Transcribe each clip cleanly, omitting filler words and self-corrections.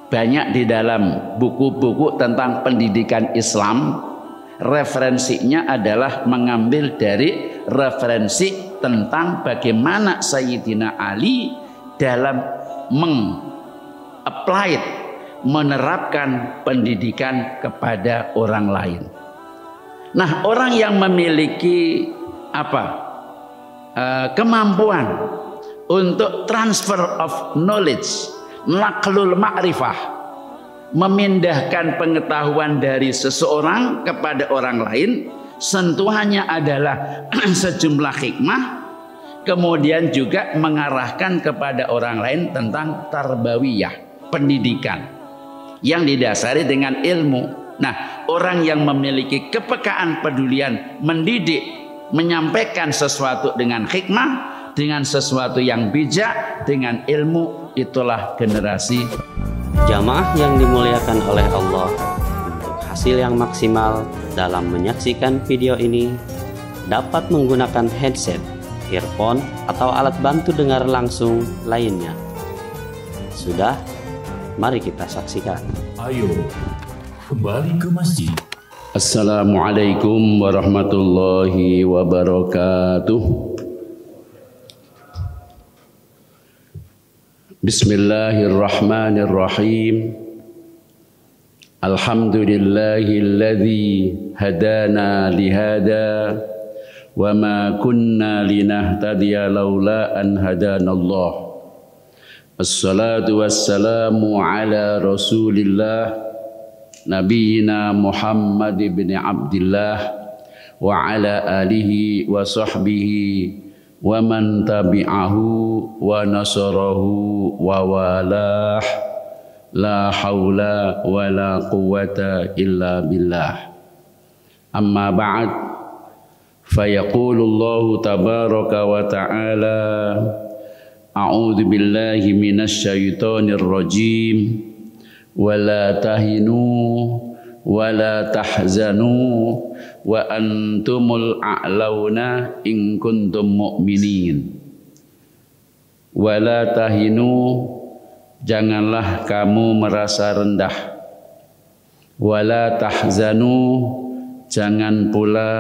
banyak di dalam buku-buku tentang pendidikan Islam, referensinya adalah mengambil dari referensi tentang bagaimana Sayyidina Ali dalam menerapkan pendidikan kepada orang lain. Nah, orang yang memiliki kemampuan untuk transfer of knowledge, naqlul ma'rifah, memindahkan pengetahuan dari seseorang kepada orang lain, sentuhannya adalah sejumlah hikmah, kemudian juga mengarahkan kepada orang lain tentang tarbawiyah, pendidikan yang didasari dengan ilmu. Nah, orang yang memiliki kepekaan pedulian mendidik, menyampaikan sesuatu dengan hikmah, dengan sesuatu yang bijak, dengan ilmu, itulah generasi jamaah yang dimuliakan oleh Allah. Untuk hasil yang maksimal dalam menyaksikan video ini, dapat menggunakan headset, earphone, atau alat bantu dengar langsung lainnya. Sudah, mari kita saksikan. Ayo kembali ke masjid. Assalamualaikum warahmatullahi wabarakatuh. Bismillahirrahmanirrahim. Alhamdulillahilladzi hadana lihada wa ma kunna linahtadiya laula an hadanallah. Assalatu wassalamu ala Rasulillah Nabiyyina Muhammad ibn Abdillah wa ala alihi wa sahbihi wa man tabi'ahu wa nasarahu wa walah, la hawla wa la quwwata illa billah. Amma ba'd, fayaqulullahu tabaraka wa ta'ala, a'udzu billahi minasy syaithanir rajim, wala tahinu wala tahzanu wa antumul a'launa in kuntum mu'minin. Wala tahinu, janganlah kamu merasa rendah. Wala tahzanu, jangan pula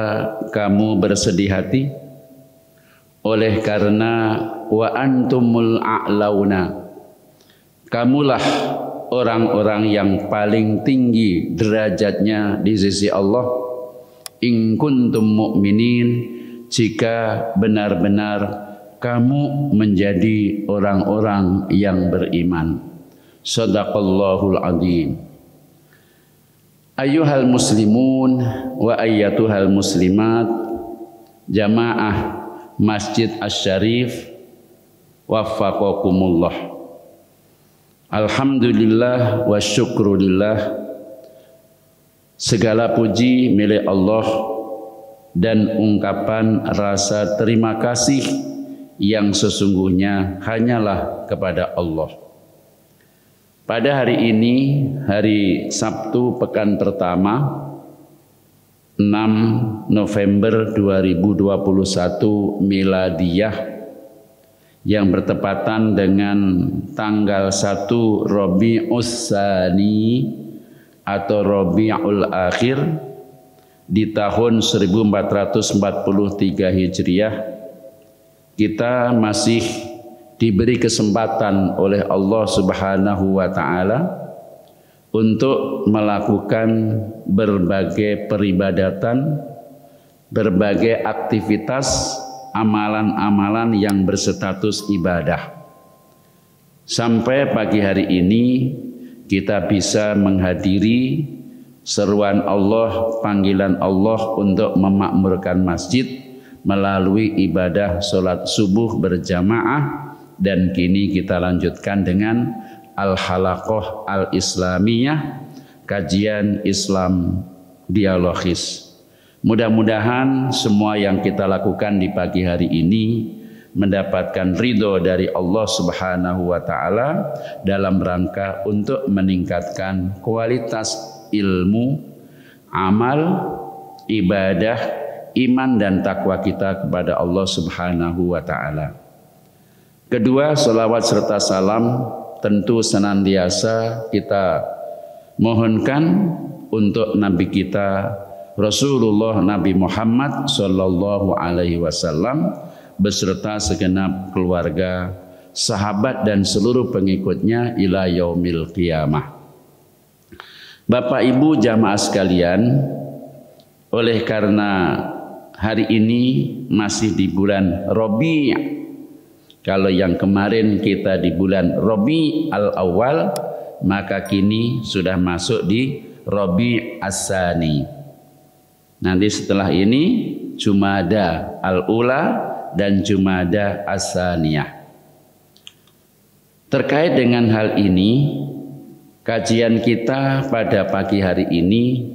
kamu bersedih hati. Oleh karena wa antumul a'launa, kamulah orang-orang yang paling tinggi derajatnya di sisi Allah. In kuntum mu'minin, jika benar-benar kamu menjadi orang-orang yang beriman. Shadaqallahul azim. Ayyuhal muslimun wa ayyatuhal muslimat, jamaah Masjid Asy-Syarif, waffaqakumullah. Alhamdulillah wa syukrulillah, segala puji milik Allah dan ungkapan rasa terima kasih yang sesungguhnya hanyalah kepada Allah. Pada hari ini, hari Sabtu pekan pertama, 6 November 2021 miladiyah, yang bertepatan dengan tanggal 1 Rabi'us Tsani atau Rabiul Akhir di tahun 1443 Hijriah, kita masih diberi kesempatan oleh Allah Subhanahu wa taala untuk melakukan berbagai peribadatan, berbagai aktivitas, amalan-amalan yang berstatus ibadah. Sampai pagi hari ini kita bisa menghadiri seruan Allah, panggilan Allah untuk memakmurkan masjid melalui ibadah sholat subuh berjamaah, dan kini kita lanjutkan dengan Al-Halaqah Al-Islamiyah, kajian Islam dialogis. Mudah-mudahan semua yang kita lakukan di pagi hari ini mendapatkan ridho dari Allah Subhanahu wa taala dalam rangka untuk meningkatkan kualitas ilmu, amal, ibadah, iman dan takwa kita kepada Allah Subhanahu wa taala. Kedua, salawat serta salam tentu senantiasa kita mohonkan untuk Nabi kita Rasulullah Nabi Muhammad Sallallahu Alaihi Wasallam beserta segenap keluarga, sahabat dan seluruh pengikutnya ila yaumil qiyamah. Bapak Ibu jamaah sekalian, oleh karena hari ini masih di bulan Rabi', kalau yang kemarin kita di bulan Rabi' al-Awwal, maka kini sudah masuk di Rabi' as-Sani. Nanti setelah ini Jumada al-Ula dan Jumada as-Saniyah. Terkait dengan hal ini, kajian kita pada pagi hari ini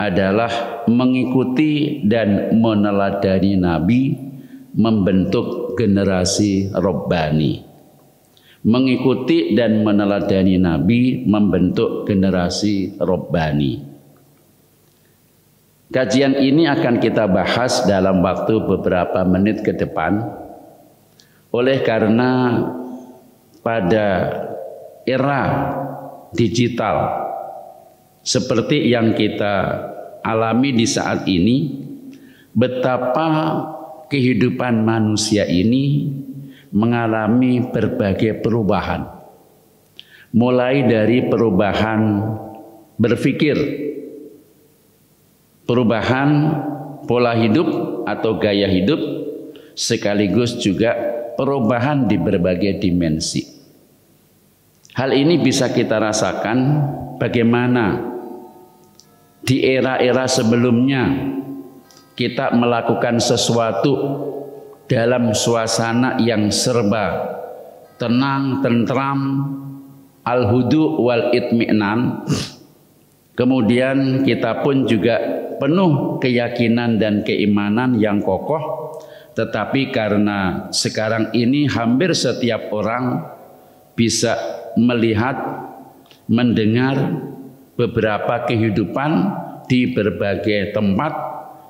adalah mengikuti dan meneladani Nabi membentuk generasi Rabbani. Mengikuti dan meneladani Nabi membentuk generasi Rabbani. Kajian ini akan kita bahas dalam waktu beberapa menit ke depan. Oleh karena pada era digital seperti yang kita alami di saat ini, betapa kehidupan manusia ini mengalami berbagai perubahan. Mulai dari perubahan berpikir, perubahan pola hidup atau gaya hidup, sekaligus juga perubahan di berbagai dimensi. Hal ini bisa kita rasakan bagaimana di era-era sebelumnya kita melakukan sesuatu dalam suasana yang serba tenang, tentram, al-hudu wal itmi'nan. Kemudian kita pun juga penuh keyakinan dan keimanan yang kokoh. Tetapi karena sekarang ini hampir setiap orang bisa melihat, mendengar beberapa kehidupan di berbagai tempat,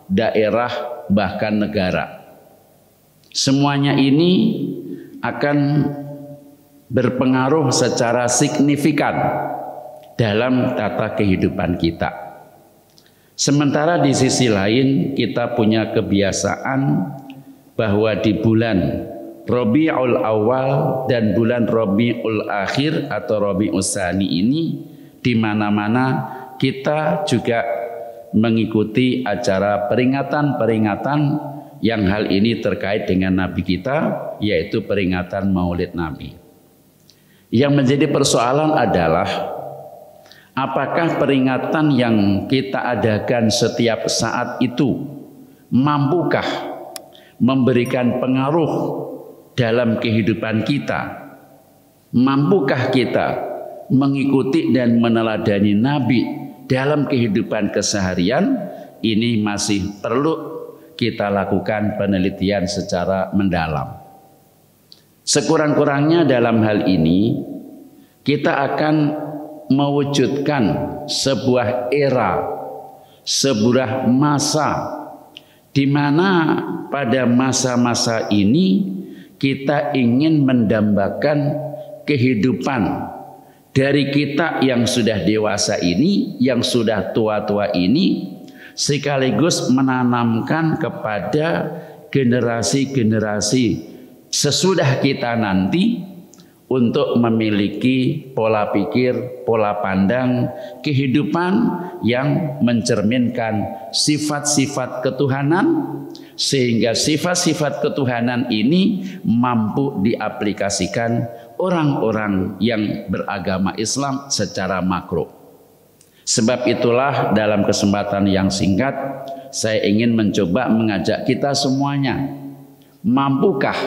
daerah, bahkan negara. Semuanya ini akan berpengaruh secara signifikan dalam tata kehidupan kita. Sementara di sisi lain kita punya kebiasaan bahwa di bulan Rabiul Awal dan bulan Rabiul Akhir atau Rabiul Tsani ini di mana-mana kita juga mengikuti acara peringatan-peringatan yang hal ini terkait dengan Nabi kita, yaitu peringatan Maulid Nabi. Yang menjadi persoalan adalah apakah peringatan yang kita adakan setiap saat itu mampukah memberikan pengaruh dalam kehidupan kita? Mampukah kita mengikuti dan meneladani Nabi dalam kehidupan keseharian? Ini masih perlu kita lakukan penelitian secara mendalam. Sekurang-kurangnya dalam hal ini kita akan mewujudkan sebuah era, sebuah masa di mana pada masa-masa ini kita ingin mendambakan kehidupan dari kita yang sudah dewasa ini, yang sudah tua-tua ini, sekaligus menanamkan kepada generasi-generasi sesudah kita nanti untuk memiliki pola pikir, pola pandang, kehidupan yang mencerminkan sifat-sifat ketuhanan, sehingga sifat-sifat ketuhanan ini mampu diaplikasikan orang-orang yang beragama Islam secara makro. Sebab itulah dalam kesempatan yang singkat saya ingin mencoba mengajak kita semuanya, mampukah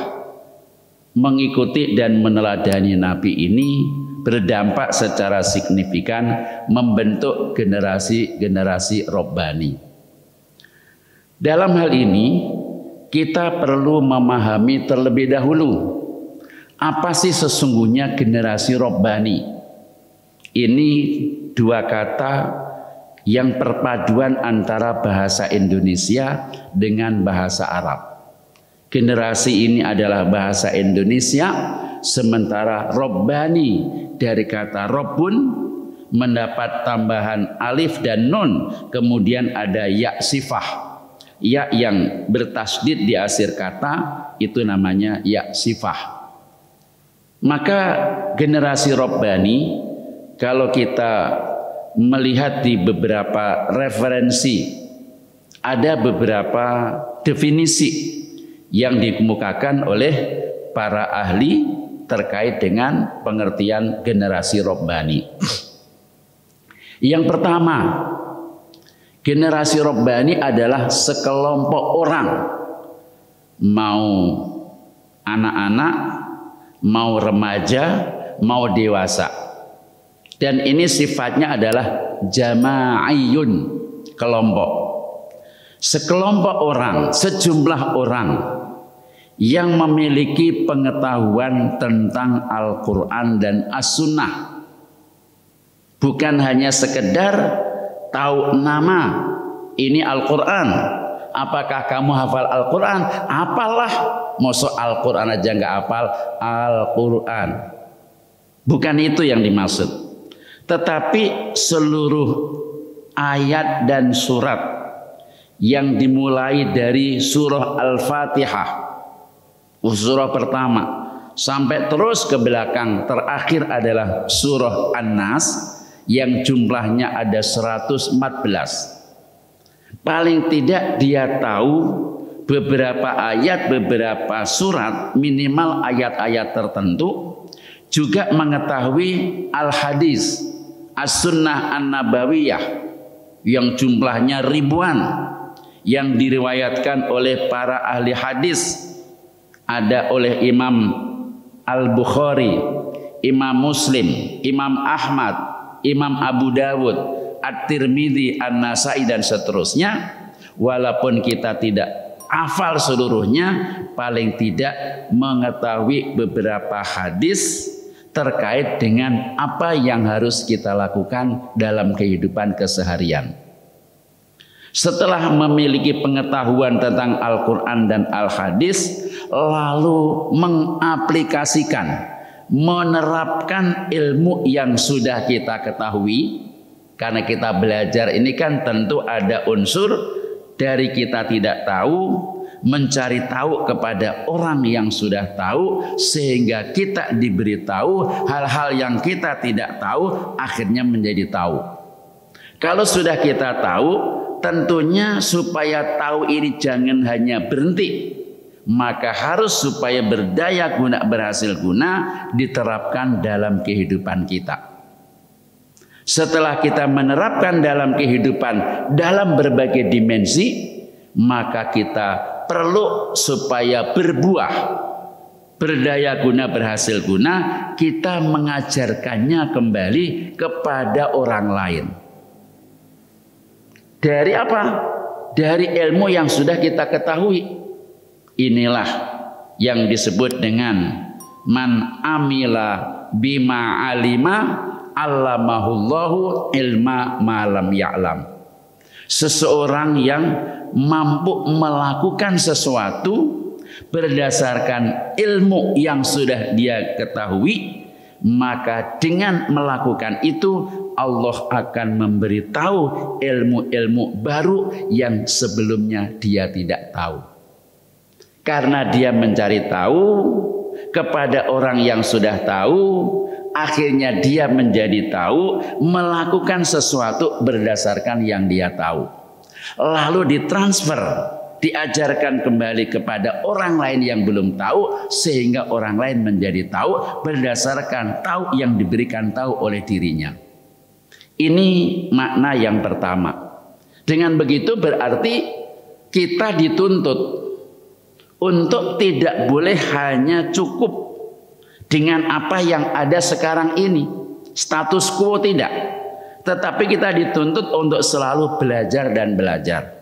mengikuti dan meneladani Nabi ini berdampak secara signifikan membentuk generasi-generasi Rabbani. Dalam hal ini kita perlu memahami terlebih dahulu apa sih sesungguhnya generasi Rabbani. Ini dua kata yang perpaduan antara bahasa Indonesia dengan bahasa Arab. Generasi ini adalah bahasa Indonesia, sementara Rabbani dari kata Rabbun mendapat tambahan alif dan nun, kemudian ada ya sifah. Ya yang bertasdid di akhir kata itu namanya ya sifah. Maka generasi Rabbani, kalau kita melihat di beberapa referensi, ada beberapa definisi yang dikemukakan oleh para ahli terkait dengan pengertian generasi Rabbani. Yang pertama, generasi Rabbani adalah sekelompok orang, mau anak-anak, mau remaja, mau dewasa. Dan ini sifatnya adalah jama'iyun, kelompok. Sekelompok orang, sejumlah orang yang memiliki pengetahuan tentang Al-Quran dan As-Sunnah. Bukan hanya sekedar tahu nama, ini Al-Quran. Apakah kamu hafal Al-Quran? Apalah, mosok Al-Quran aja nggak hafal Al-Quran. Bukan itu yang dimaksud. Tetapi seluruh ayat dan surat yang dimulai dari surah Al-Fatihah, surah pertama, sampai terus ke belakang, terakhir adalah surah An-Nas yang jumlahnya ada 114. Paling tidak dia tahu beberapa ayat, beberapa surat, minimal ayat-ayat tertentu. Juga mengetahui al-hadis, as-sunnah an-nabawiyah yang jumlahnya ribuan, yang diriwayatkan oleh para ahli hadis. Ada oleh Imam Al-Bukhari, Imam Muslim, Imam Ahmad, Imam Abu Dawud, At-Tirmidzi, An-Nasai dan seterusnya. Walaupun kita tidak hafal seluruhnya, paling tidak mengetahui beberapa hadis terkait dengan apa yang harus kita lakukan dalam kehidupan keseharian. Setelah memiliki pengetahuan tentang Al-Quran dan Al-Hadis, lalu mengaplikasikan, menerapkan ilmu yang sudah kita ketahui. Karena kita belajar ini kan tentu ada unsur dari kita tidak tahu, mencari tahu kepada orang yang sudah tahu, sehingga kita diberitahu hal-hal yang kita tidak tahu, akhirnya menjadi tahu. Kalau sudah kita tahu, tentunya supaya tahu ini jangan hanya berhenti, maka harus supaya berdaya guna, berhasil guna, diterapkan dalam kehidupan kita. Setelah kita menerapkan dalam kehidupan dalam berbagai dimensi, maka kita perlu supaya berbuah, berdaya guna, berhasil guna, kita mengajarkannya kembali kepada orang lain. Dari apa? Dari ilmu yang sudah kita ketahui. Inilah yang disebut dengan man amila bima alima allamahullahu ilma malam ya'lam. Seseorang yang mampu melakukan sesuatu berdasarkan ilmu yang sudah dia ketahui, maka dengan melakukan itu Allah akan memberitahu ilmu-ilmu baru yang sebelumnya dia tidak tahu. Karena dia mencari tahu kepada orang yang sudah tahu, akhirnya dia menjadi tahu, melakukan sesuatu berdasarkan yang dia tahu. Lalu ditransfer, diajarkan kembali kepada orang lain yang belum tahu, sehingga orang lain menjadi tahu berdasarkan tahu yang diberikan tahu oleh dirinya. Ini makna yang pertama. Dengan begitu berarti kita dituntut untuk tidak boleh hanya cukup dengan apa yang ada sekarang ini, status quo, tidak. Tetapi kita dituntut untuk selalu belajar dan belajar.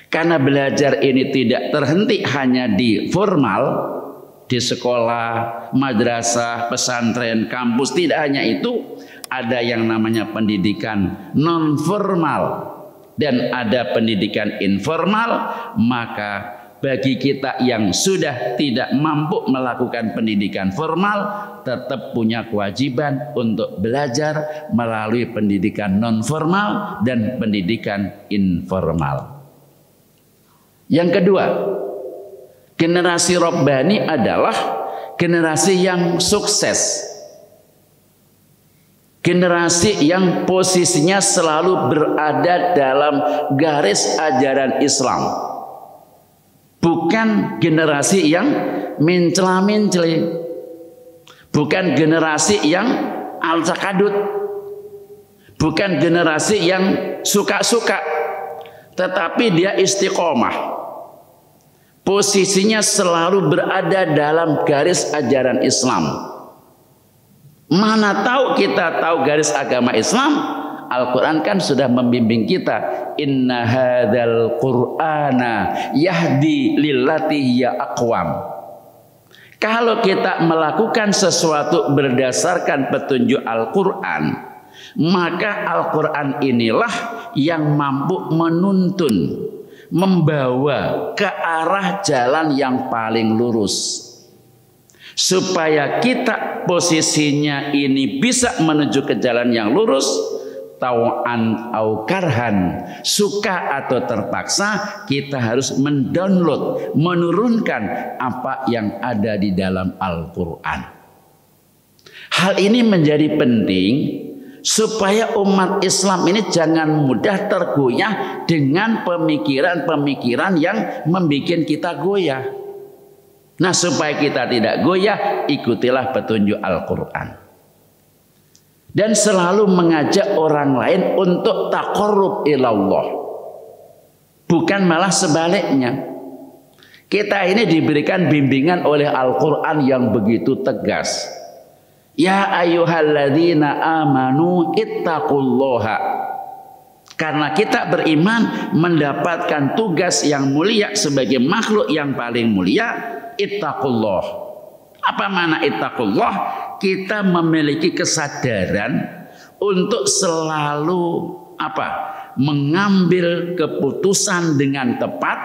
Karena belajar ini tidak terhenti hanya di formal, di sekolah, madrasah, pesantren, kampus. Tidak hanya itu, ada yang namanya pendidikan non formal dan ada pendidikan informal. Maka bagi kita yang sudah tidak mampu melakukan pendidikan formal tetap punya kewajiban untuk belajar melalui pendidikan non formal dan pendidikan informal. Yang kedua, generasi Rabbani adalah generasi yang sukses. Generasi yang posisinya selalu berada dalam garis ajaran Islam. Bukan generasi yang mencela-mencela. Bukan generasi yang al-takadut. Bukan generasi yang suka-suka. Tetapi dia istiqomah. Posisinya selalu berada dalam garis ajaran Islam. Mana tahu kita tahu garis agama Islam? Al-Quran kan sudah membimbing kita. Inna hadzal Qur'ana yahdi lillati hiya aqwam. Kalau kita melakukan sesuatu berdasarkan petunjuk Al-Quran, maka Al-Quran inilah yang mampu menuntun, membawa ke arah jalan yang paling lurus. Supaya kita posisinya ini bisa menuju ke jalan yang lurus, tau'an au karhan, suka atau terpaksa, kita harus mendownload, menurunkan apa yang ada di dalam Al-Quran. Hal ini menjadi penting supaya umat Islam ini jangan mudah tergoyah dengan pemikiran-pemikiran yang membuat kita goyah. Nah, supaya kita tidak goyah, ikutilah petunjuk Al-Quran. Dan selalu mengajak orang lain untuk taqarrub ilallah. Bukan malah sebaliknya. Kita ini diberikan bimbingan oleh Al-Quran yang begitu tegas. Ya ayyuhalladzina amanu ittaqullaha. Karena kita beriman mendapatkan tugas yang mulia sebagai makhluk yang paling mulia. Ittaqullah. Apa makna ittaqullah? Kita memiliki kesadaran untuk selalu mengambil keputusan dengan tepat,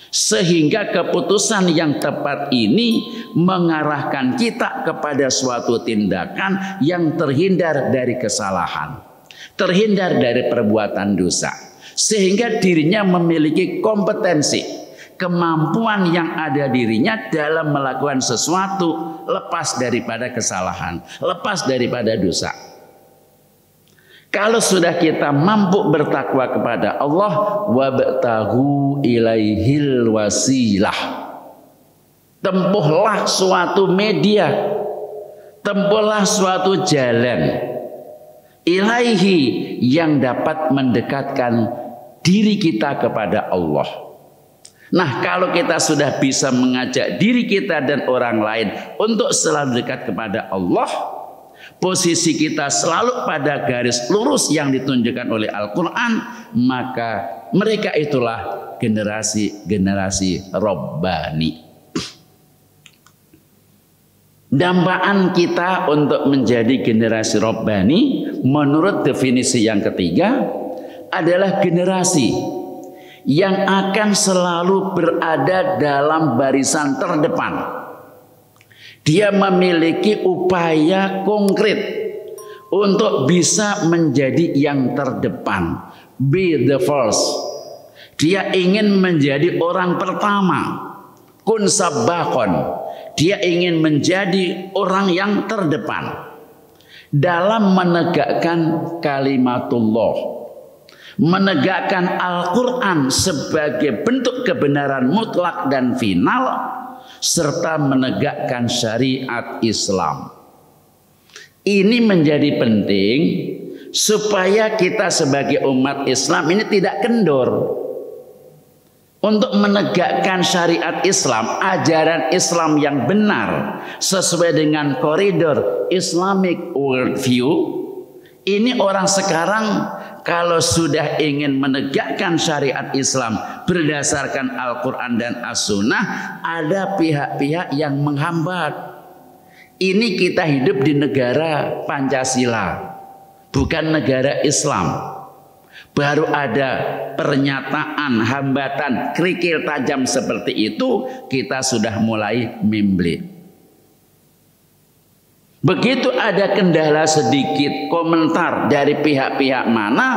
sehingga keputusan yang tepat ini mengarahkan kita kepada suatu tindakan yang terhindar dari kesalahan, terhindar dari perbuatan dosa, sehingga dirinya memiliki kompetensi, kemampuan yang ada dirinya dalam melakukan sesuatu lepas daripada kesalahan, lepas daripada dosa. Kalau sudah kita mampu bertakwa kepada Allah, wabtaghu ilaihil wasilah. Tempuhlah suatu media, tempuhlah suatu jalan ilaihi yang dapat mendekatkan diri kita kepada Allah. Nah, kalau kita sudah bisa mengajak diri kita dan orang lain untuk selalu dekat kepada Allah, posisi kita selalu pada garis lurus yang ditunjukkan oleh Al-Quran, maka mereka itulah generasi Rabbani. Dambaan kita untuk menjadi generasi Rabbani menurut definisi yang ketiga adalah generasi yang akan selalu berada dalam barisan terdepan. Dia memiliki upaya konkret untuk bisa menjadi yang terdepan. Be the first. Dia ingin menjadi orang pertama. Kun sabakon. Dia ingin menjadi orang yang terdepan dalam menegakkan kalimatullah, menegakkan Al-Quran sebagai bentuk kebenaran mutlak dan final, serta menegakkan syariat Islam. Ini menjadi penting supaya kita sebagai umat Islam ini tidak kendor untuk menegakkan syariat Islam, ajaran Islam yang benar sesuai dengan koridor Islamic worldview. Ini orang sekarang kalau sudah ingin menegakkan syariat Islam berdasarkan Al-Quran dan As-Sunnah, ada pihak-pihak yang menghambat. Ini kita hidup di negara Pancasila, bukan negara Islam. baru ada pernyataan, hambatan, kerikil tajam seperti itu, kita sudah mulai mimble. Begitu ada kendala sedikit, komentar dari pihak-pihak mana,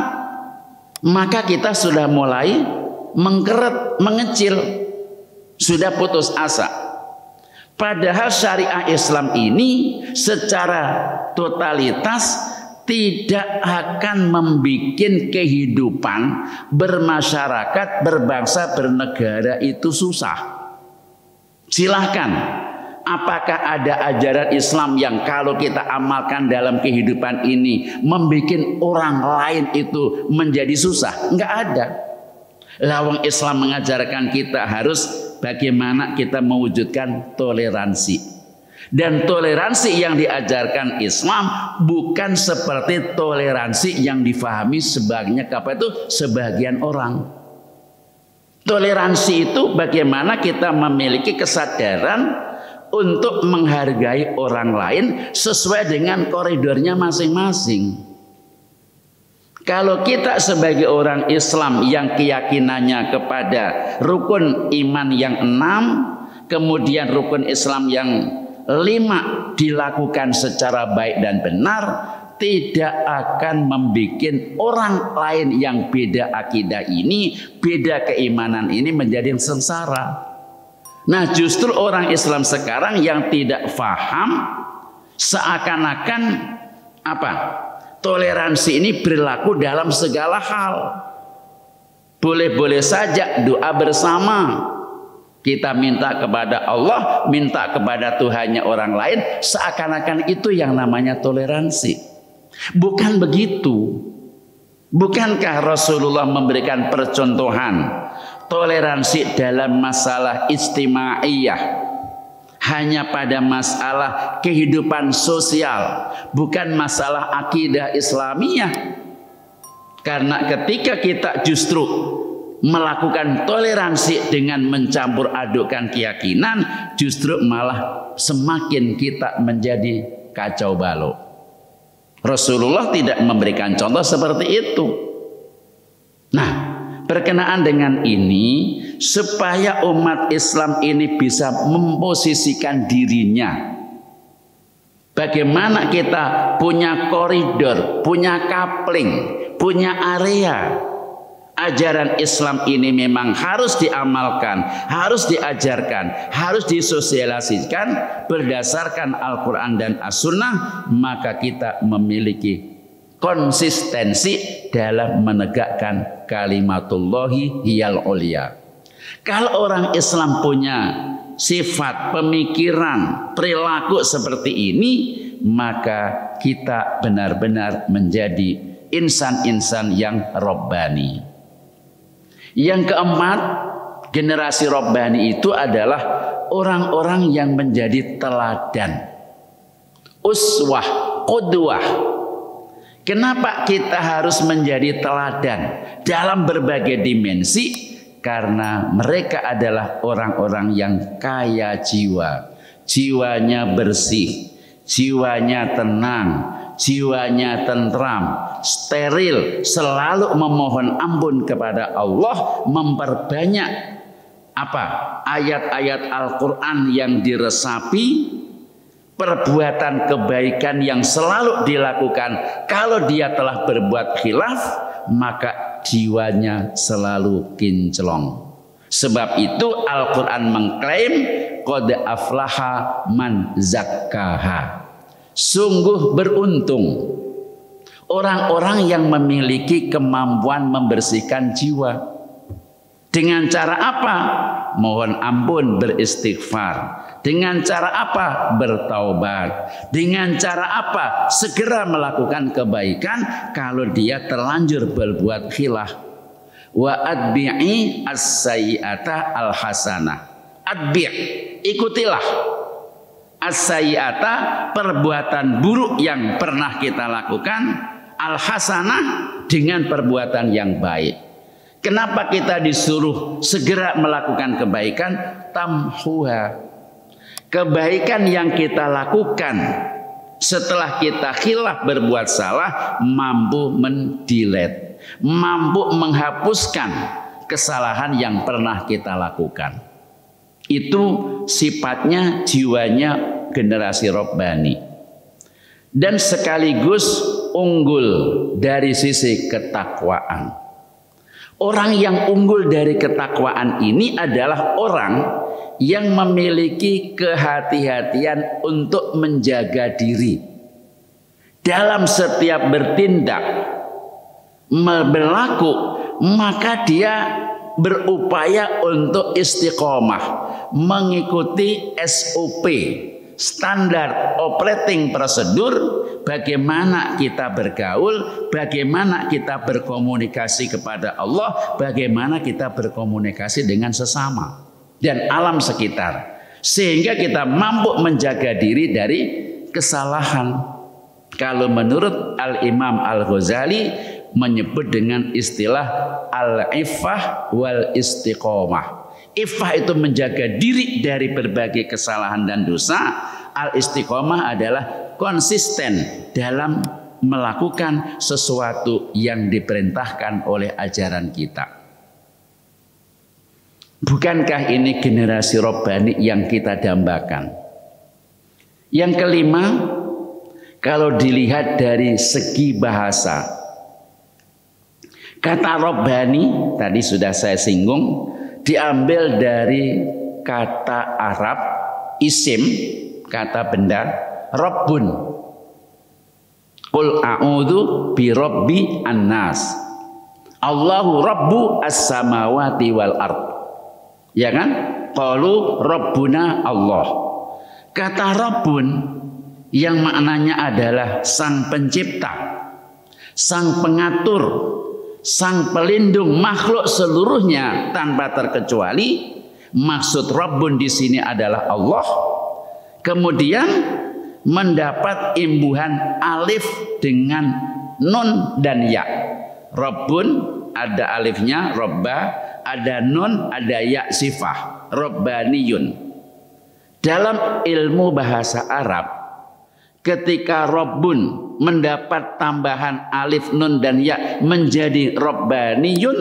maka kita sudah mulai mengkeret, mengecil, sudah putus asa. Padahal syariah Islam ini secara totalitas tidak akan membuat kehidupan bermasyarakat, berbangsa, bernegara itu susah. Silahkan, apakah ada ajaran Islam yang kalau kita amalkan dalam kehidupan ini membuat orang lain itu menjadi susah? Enggak ada. Lawang Islam mengajarkan kita harus bagaimana kita mewujudkan toleransi. Dan toleransi yang diajarkan Islam bukan seperti toleransi yang difahami sebagian orang. Toleransi itu bagaimana kita memiliki kesadaran untuk menghargai orang lain sesuai dengan koridornya masing-masing. Kalau kita sebagai orang Islam yang keyakinannya kepada rukun iman yang 6, kemudian rukun Islam yang 5 dilakukan secara baik dan benar, tidak akan membuat orang lain yang beda akidah ini, beda keimanan ini menjadi sengsara. Nah, justru orang Islam sekarang yang tidak paham seakan-akan toleransi ini berlaku dalam segala hal. Boleh-boleh saja doa bersama. Kita minta kepada Allah, minta kepada Tuhannya orang lain, seakan-akan itu yang namanya toleransi. Bukan begitu. Bukankah Rasulullah memberikan percontohan toleransi dalam masalah istimaiyah, hanya pada masalah kehidupan sosial, bukan masalah akidah Islamiyah? Karena ketika kita justru melakukan toleransi dengan mencampur adukkan keyakinan, justru malah semakin kita menjadi kacau balau. Rasulullah tidak memberikan contoh seperti itu. Nah, berkenaan dengan ini, supaya umat Islam ini bisa memposisikan dirinya, bagaimana kita punya koridor, punya coupling, punya area. Ajaran Islam ini memang harus diamalkan, harus diajarkan, harus disosialisasikan berdasarkan Al-Quran dan As-Sunnah, maka kita memiliki konsistensi dalam menegakkan kalimatullahi hiyal ulya. Kalau orang Islam punya sifat, pemikiran, perilaku seperti ini, maka kita benar-benar menjadi insan-insan yang robbani. Yang keempat, generasi robbani itu adalah orang-orang yang menjadi teladan, uswah, qudwah. Kenapa kita harus menjadi teladan dalam berbagai dimensi? Karena mereka adalah orang-orang yang kaya jiwa, jiwanya bersih, jiwanya tenang, jiwanya tentram, steril, selalu memohon ampun kepada Allah, memperbanyak ayat-ayat Al-Quran yang diresapi, perbuatan kebaikan yang selalu dilakukan. Kalau dia telah berbuat khilaf, maka jiwanya selalu kinclong. Sebab itu Al-Quran mengklaim qad aflaha man zakkaha. Sungguh beruntung orang-orang yang memiliki kemampuan membersihkan jiwa. Dengan cara apa? Mohon ampun, beristighfar. Dengan cara apa? Bertaubat. Dengan cara apa? Segera melakukan kebaikan kalau dia terlanjur berbuat khilaf. Wa adbi'i as-sayyi'ata al-hasanah. Adbi', ikutilah as-sayyi'ata, perbuatan buruk yang pernah kita lakukan, al-hasanah, dengan perbuatan yang baik. Kenapa kita disuruh segera melakukan kebaikan? Tamhuha. Kebaikan yang kita lakukan setelah kita khilaf berbuat salah mampu mendilet, mampu menghapuskan kesalahan yang pernah kita lakukan. Itu sifatnya, jiwanya generasi Rabbani. Dan sekaligus unggul dari sisi ketakwaan. Orang yang unggul dari ketakwaan ini adalah orang yang memiliki kehati-hatian untuk menjaga diri. Dalam setiap bertindak, berlaku, maka dia berupaya untuk istiqomah, mengikuti SOP, standar operating prosedur, bagaimana kita bergaul, bagaimana kita berkomunikasi kepada Allah, bagaimana kita berkomunikasi dengan sesama dan alam sekitar, sehingga kita mampu menjaga diri dari kesalahan. Kalau menurut Al-Imam Al-Ghazali menyebut dengan istilah al-iffah wal istiqomah. Iffah itu menjaga diri dari berbagai kesalahan dan dosa. Al-istiqomah adalah konsisten dalam melakukan sesuatu yang diperintahkan oleh ajaran kita. Bukankah ini generasi Rabbani yang kita dambakan? Yang kelima, kalau dilihat dari segi bahasa, kata Rabbani tadi sudah saya singgung, diambil dari kata Arab isim, kata benda, Rabbun. Qul a'udzu bi rabbi annas. Allahu rabbu as-samawati wal ard. Ya kan? Qalu rabbuna Allah. Kata Rabbun yang maknanya adalah sang pencipta, sang pengatur, sang pelindung makhluk seluruhnya tanpa terkecuali. Maksud Rabbun di sini adalah Allah. Kemudian mendapat imbuhan alif dengan nun dan ya. Rabbun ada alifnya, Robba, ada nun, ada ya sifah, Rabbaniyun. Dalam ilmu bahasa Arab, ketika Rabbun mendapat tambahan alif, nun dan ya menjadi Rabbaniyun,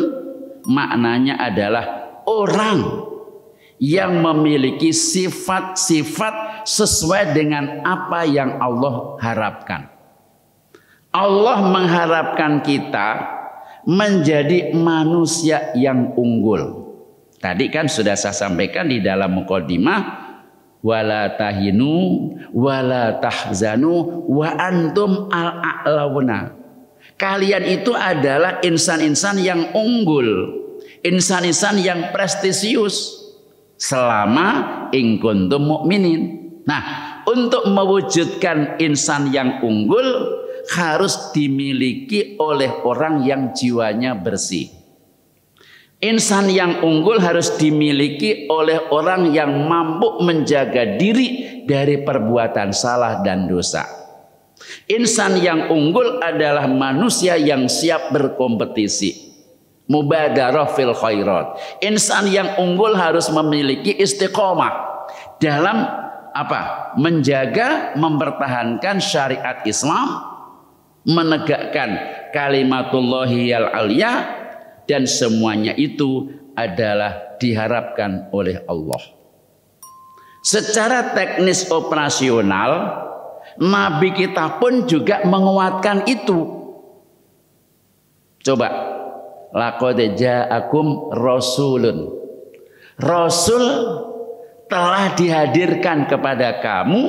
maknanya adalah orang yang memiliki sifat-sifat sesuai dengan apa yang Allah harapkan. Allah mengharapkan kita menjadi manusia yang unggul. Tadi kan sudah saya sampaikan di dalam mukadimah, wala tahinu wala tahzanu wa antum al-a'launa. Kalian itu adalah insan-insan yang unggul, insan-insan yang prestisius selama in kuntum mukminin. Nah, untuk mewujudkan insan yang unggul harus dimiliki oleh orang yang jiwanya bersih. Insan yang unggul harus dimiliki oleh orang yang mampu menjaga diri dari perbuatan salah dan dosa. Insan yang unggul adalah manusia yang siap berkompetisi, mubadarah fil khairat. Insan yang unggul harus memiliki istiqomah dalam apa? Menjaga, mempertahankan syariat Islam, menegakkan kalimatullahi al-aliyah, dan semuanya itu adalah diharapkan oleh Allah. Secara teknis operasional, Nabi kita pun juga menguatkan itu. Coba, laqad ja'akum rasulun. Rasul telah dihadirkan kepada kamu,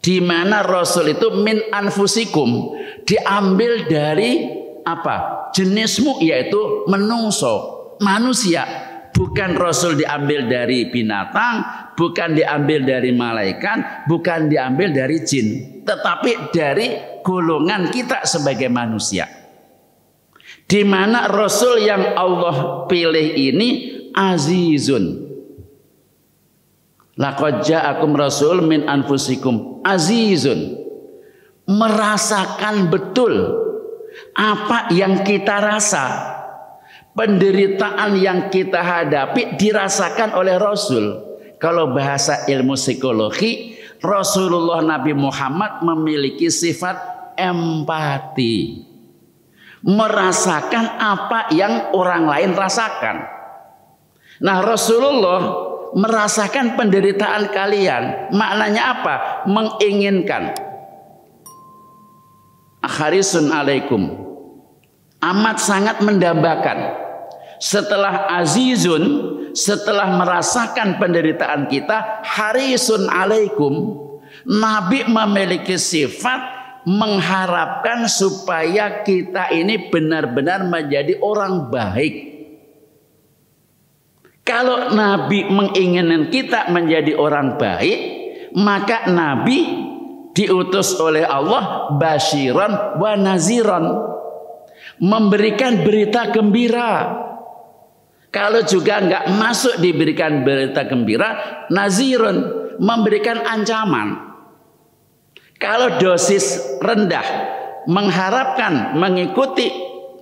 di mana Rasul itu min anfusikum, diambil dari apa? Jenismu, yaitu menungso, manusia. Bukan Rasul diambil dari binatang, bukan diambil dari malaikat, bukan diambil dari jin, tetapi dari golongan kita sebagai manusia. Di mana Rasul yang Allah pilih ini azizun. Laqad ja'akum rasul min anfusikum azizun. Merasakan betul apa yang kita rasa, penderitaan yang kita hadapi dirasakan oleh Rasul. Kalau bahasa ilmu psikologi, Rasulullah Nabi Muhammad memiliki sifat empati, merasakan apa yang orang lain rasakan. Nah, Rasulullah merasakan penderitaan kalian. Maknanya apa? Menginginkan. Harisun alaikum, amat sangat mendambakan. Setelah azizun, setelah merasakan penderitaan kita, harisun alaikum, Nabi memiliki sifat mengharapkan supaya kita ini benar-benar menjadi orang baik. Kalau Nabi menginginkan kita menjadi orang baik, maka Nabi diutus oleh Allah basyiran wa naziran, memberikan berita gembira. Kalau juga enggak masuk diberikan berita gembira, nazirun, memberikan ancaman. Kalau dosis rendah, mengharapkan mengikuti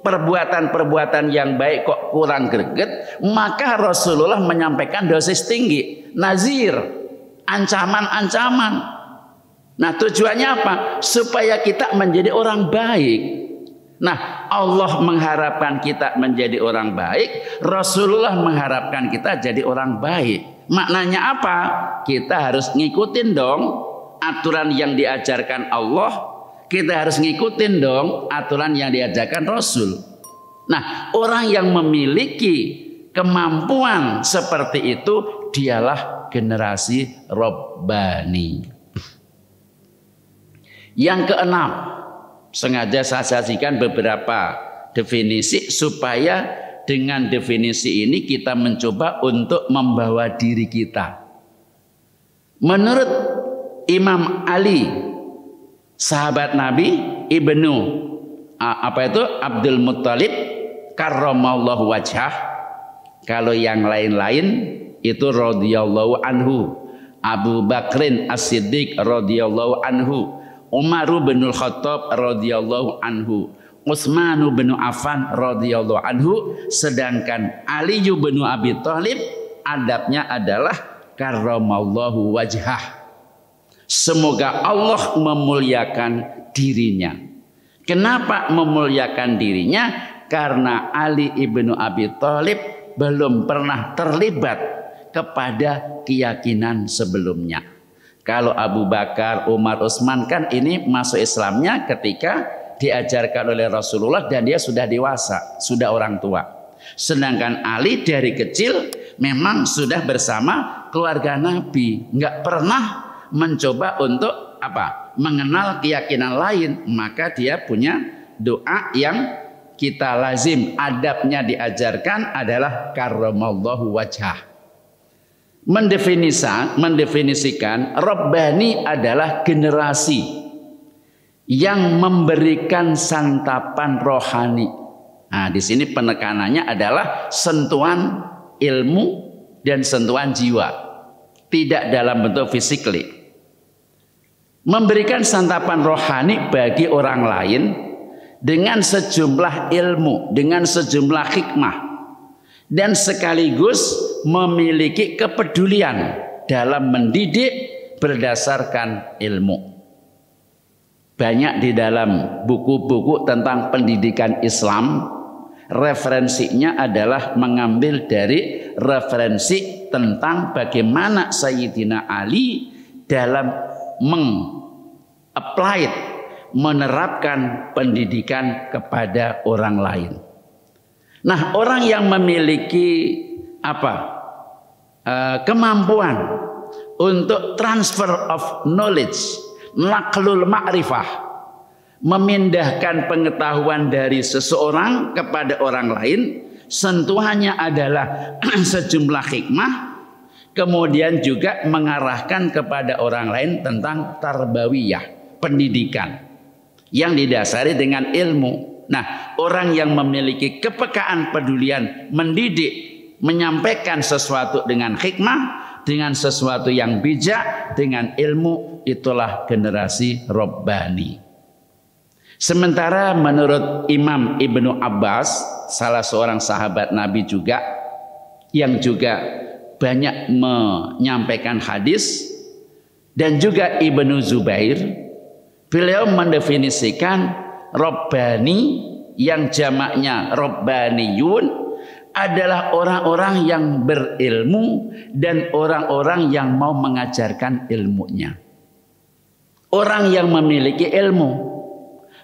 perbuatan-perbuatan yang baik kok kurang greget, maka Rasulullah menyampaikan dosis tinggi, nazir, ancaman-ancaman. Nah, tujuannya apa? Supaya kita menjadi orang baik. Nah, Allah mengharapkan kita menjadi orang baik, Rasulullah mengharapkan kita jadi orang baik. Maknanya apa? Kita harus ngikutin dong aturan yang diajarkan Allah, kita harus ngikutin dong aturan yang diajarkan Rasul. Nah, orang yang memiliki kemampuan seperti itu, dialah generasi Rabbani. Yang keenam, sengaja saya sajikan beberapa definisi supaya dengan definisi ini kita mencoba untuk membawa diri kita. Menurut Imam Ali, sahabat Nabi, ibnu Abdul Muttalib karramallahu wajhah. Kalau yang lain-lain itu radhiyallahu anhu. Abu Bakrin As-Siddiq radhiyallahu anhu, Umar bin Khattab radhiyallahu anhu, Utsman bin Affan radhiyallahu anhu. Sedangkan Ali bin Abi Thalib adabnya adalah karramallahu wajhah. Semoga Allah memuliakan dirinya. Kenapa memuliakan dirinya? Karena Ali ibnu Abi Thalib belum pernah terlibat kepada keyakinan sebelumnya. Kalau Abu Bakar, Umar, Utsman kan ini masuk Islamnya ketika diajarkan oleh Rasulullah dan dia sudah dewasa, sudah orang tua. Sedangkan Ali dari kecil memang sudah bersama keluarga Nabi, nggak pernah mencoba untuk apa? Mengenal keyakinan lain. Maka dia punya doa yang kita lazim, adabnya diajarkan adalah karramallahu wajhah. Mendefinisikan Rabbani adalah generasi yang memberikan santapan rohani. Nah, di sini penekanannya adalah sentuhan ilmu dan sentuhan jiwa, tidak dalam bentuk fisikly. Memberikan santapan rohani bagi orang lain dengan sejumlah ilmu, dengan sejumlah hikmah, dan sekaligus memiliki kepedulian dalam mendidik berdasarkan ilmu. Banyak di dalam buku-buku tentang pendidikan Islam, referensinya adalah mengambil dari referensi tentang bagaimana Sayyidina Ali dalam menerapkan pendidikan kepada orang lain. Nah, orang yang memiliki kemampuan untuk transfer of knowledge, naqlul ma'rifah, memindahkan pengetahuan dari seseorang kepada orang lain, sentuhannya adalah sejumlah hikmah, kemudian juga mengarahkan kepada orang lain tentang tarbawiyah, pendidikan yang didasari dengan ilmu. Nah, orang yang memiliki kepekaan pedulian mendidik, menyampaikan sesuatu dengan hikmah, dengan sesuatu yang bijak, dengan ilmu, itulah generasi Rabbani. Sementara menurut Imam Ibnu Abbas, salah seorang sahabat Nabi juga, yang juga banyak menyampaikan hadis, dan juga Ibnu Zubair, beliau mendefinisikan Rabbani yang jamaknya Rabbaniyun adalah orang-orang yang berilmu dan orang-orang yang mau mengajarkan ilmunya. Orang yang memiliki ilmu,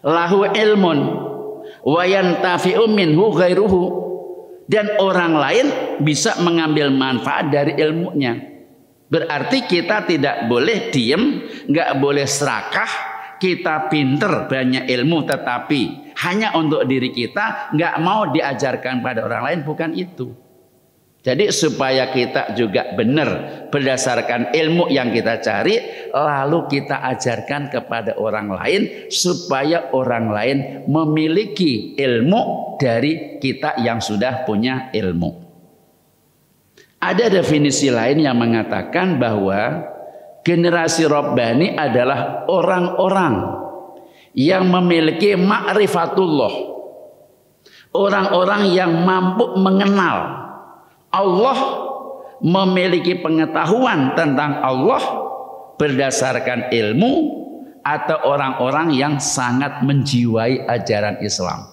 lahu ilmun wa yantafi'u minhu ghairuhu, dan orang lain bisa mengambil manfaat dari ilmunya. Berarti kita tidak boleh diem, nggak boleh serakah. Kita pinter banyak ilmu tetapi hanya untuk diri kita, nggak mau diajarkan pada orang lain, bukan itu. Jadi supaya kita juga benar berdasarkan ilmu yang kita cari, lalu kita ajarkan kepada orang lain supaya orang lain memiliki ilmu dari kita yang sudah punya ilmu. Ada definisi lain yang mengatakan bahwa generasi Rabbani adalah orang-orang yang memiliki ma'rifatullah, orang-orang yang mampu mengenal Allah, memiliki pengetahuan tentang Allah berdasarkan ilmu, atau orang-orang yang sangat menjiwai ajaran Islam.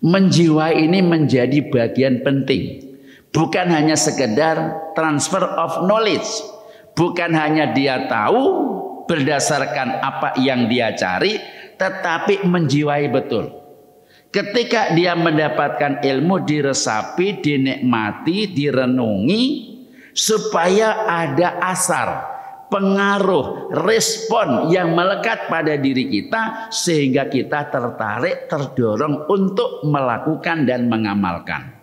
Menjiwai ini menjadi bagian penting, bukan hanya sekedar transfer of knowledge, bukan hanya dia tahu berdasarkan apa yang dia cari, tetapi menjiwai betul. Ketika dia mendapatkan ilmu, diresapi, dinikmati, direnungi, supaya ada asar, pengaruh, respon yang melekat pada diri kita, sehingga kita tertarik, terdorong untuk melakukan dan mengamalkan.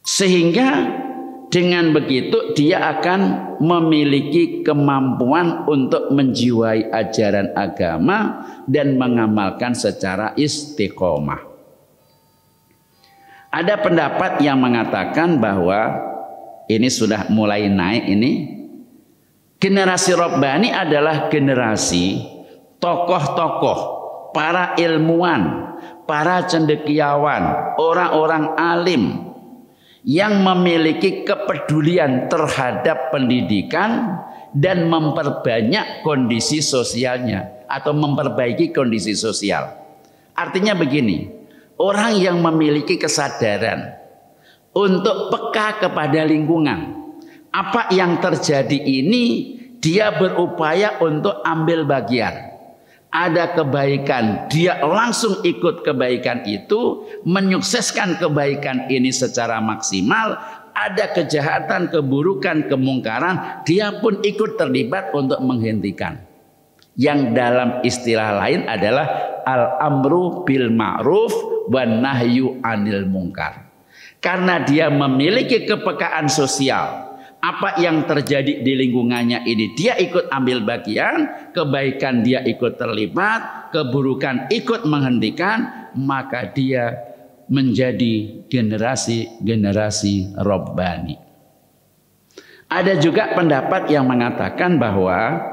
Sehingga dengan begitu dia akan memiliki kemampuan untuk menjiwai ajaran agama dan mengamalkan secara istiqomah. Ada pendapat yang mengatakan bahwa ini sudah mulai naik ini. Generasi Rabbani adalah generasi tokoh-tokoh, para ilmuwan, para cendekiawan, orang-orang alim yang memiliki kepedulian terhadap pendidikan dan memperbanyak kondisi sosialnya atau memperbaiki kondisi sosial. Artinya begini, orang yang memiliki kesadaran untuk peka kepada lingkungan. Apa yang terjadi ini dia berupaya untuk ambil bagian. Ada kebaikan, dia langsung ikut kebaikan itu, menyukseskan kebaikan ini secara maksimal. Ada kejahatan, keburukan, kemungkaran, dia pun ikut terlibat untuk menghentikan. Yang dalam istilah lain adalah al-amru bil ma'ruf wan nahyu anil munkar. Karena dia memiliki kepekaan sosial, apa yang terjadi di lingkungannya ini dia ikut ambil bagian, kebaikan dia ikut terlibat, keburukan ikut menghentikan, maka dia menjadi generasi-generasi Rabbani. Ada juga pendapat yang mengatakan bahwa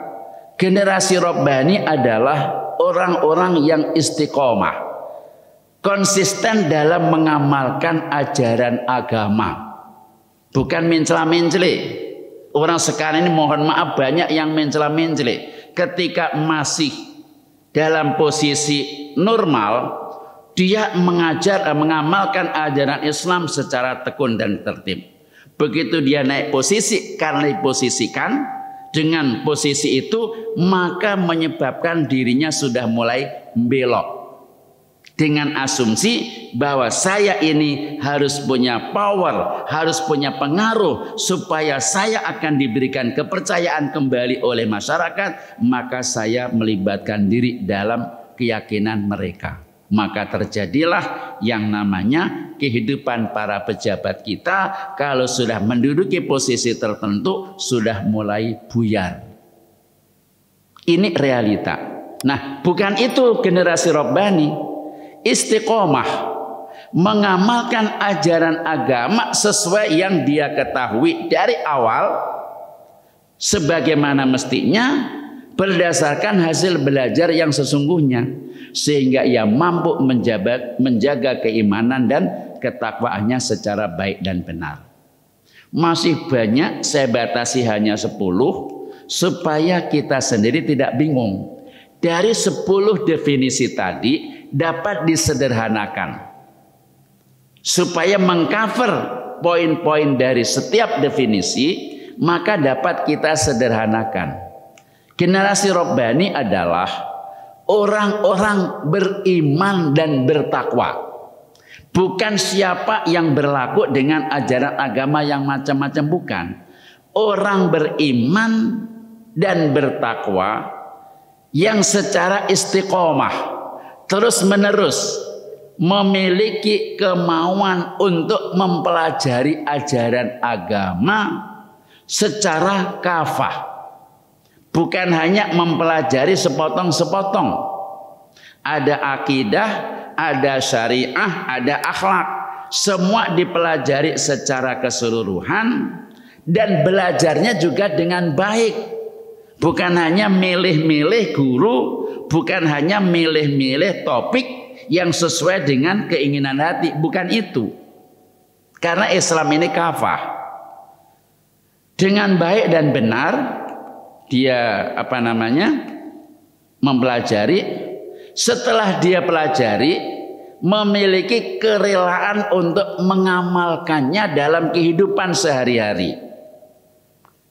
generasi Rabbani adalah orang-orang yang istiqomah, konsisten dalam mengamalkan ajaran agama. Bukan mencela-mencela. Orang sekarang ini mohon maaf banyak yang mencela-mencela. Ketika masih dalam posisi normal, dia mengamalkan ajaran Islam secara tekun dan tertib. Begitu dia naik posisi, karena diposisikan dengan posisi itu, maka menyebabkan dirinya sudah mulai belok. Dengan asumsi bahwa saya ini harus punya power, harus punya pengaruh supaya saya akan diberikan kepercayaan kembali oleh masyarakat, maka saya melibatkan diri dalam keyakinan mereka. Maka terjadilah yang namanya kehidupan para pejabat kita kalau sudah menduduki posisi tertentu sudah mulai buyar. Ini realita. Nah, bukan itu generasi Rabbani. Istiqomah, mengamalkan ajaran agama sesuai yang dia ketahui dari awal sebagaimana mestinya, berdasarkan hasil belajar yang sesungguhnya, sehingga ia mampu menjaga keimanan dan ketakwaannya secara baik dan benar. Masih banyak, saya batasi hanya 10 supaya kita sendiri tidak bingung. Dari 10 definisi tadi, dapat disederhanakan supaya mengcover poin-poin dari setiap definisi, maka dapat kita sederhanakan. Generasi Rabbani adalah orang-orang beriman dan bertakwa. Bukan siapa yang berlaku dengan ajaran agama yang macam-macam, bukan. Orang beriman dan bertakwa yang secara istiqomah terus menerus memiliki kemauan untuk mempelajari ajaran agama secara kafah. Bukan hanya mempelajari sepotong-sepotong. Ada akidah, ada syariah, ada akhlak. Semua dipelajari secara keseluruhan dan belajarnya juga dengan baik. Bukan hanya milih-milih guru, bukan hanya milih-milih topik yang sesuai dengan keinginan hati, bukan itu. Karena Islam ini kafah. Dengan baik dan benar dia mempelajari. Setelah dia pelajari, memiliki kerelaan untuk mengamalkannya dalam kehidupan sehari-hari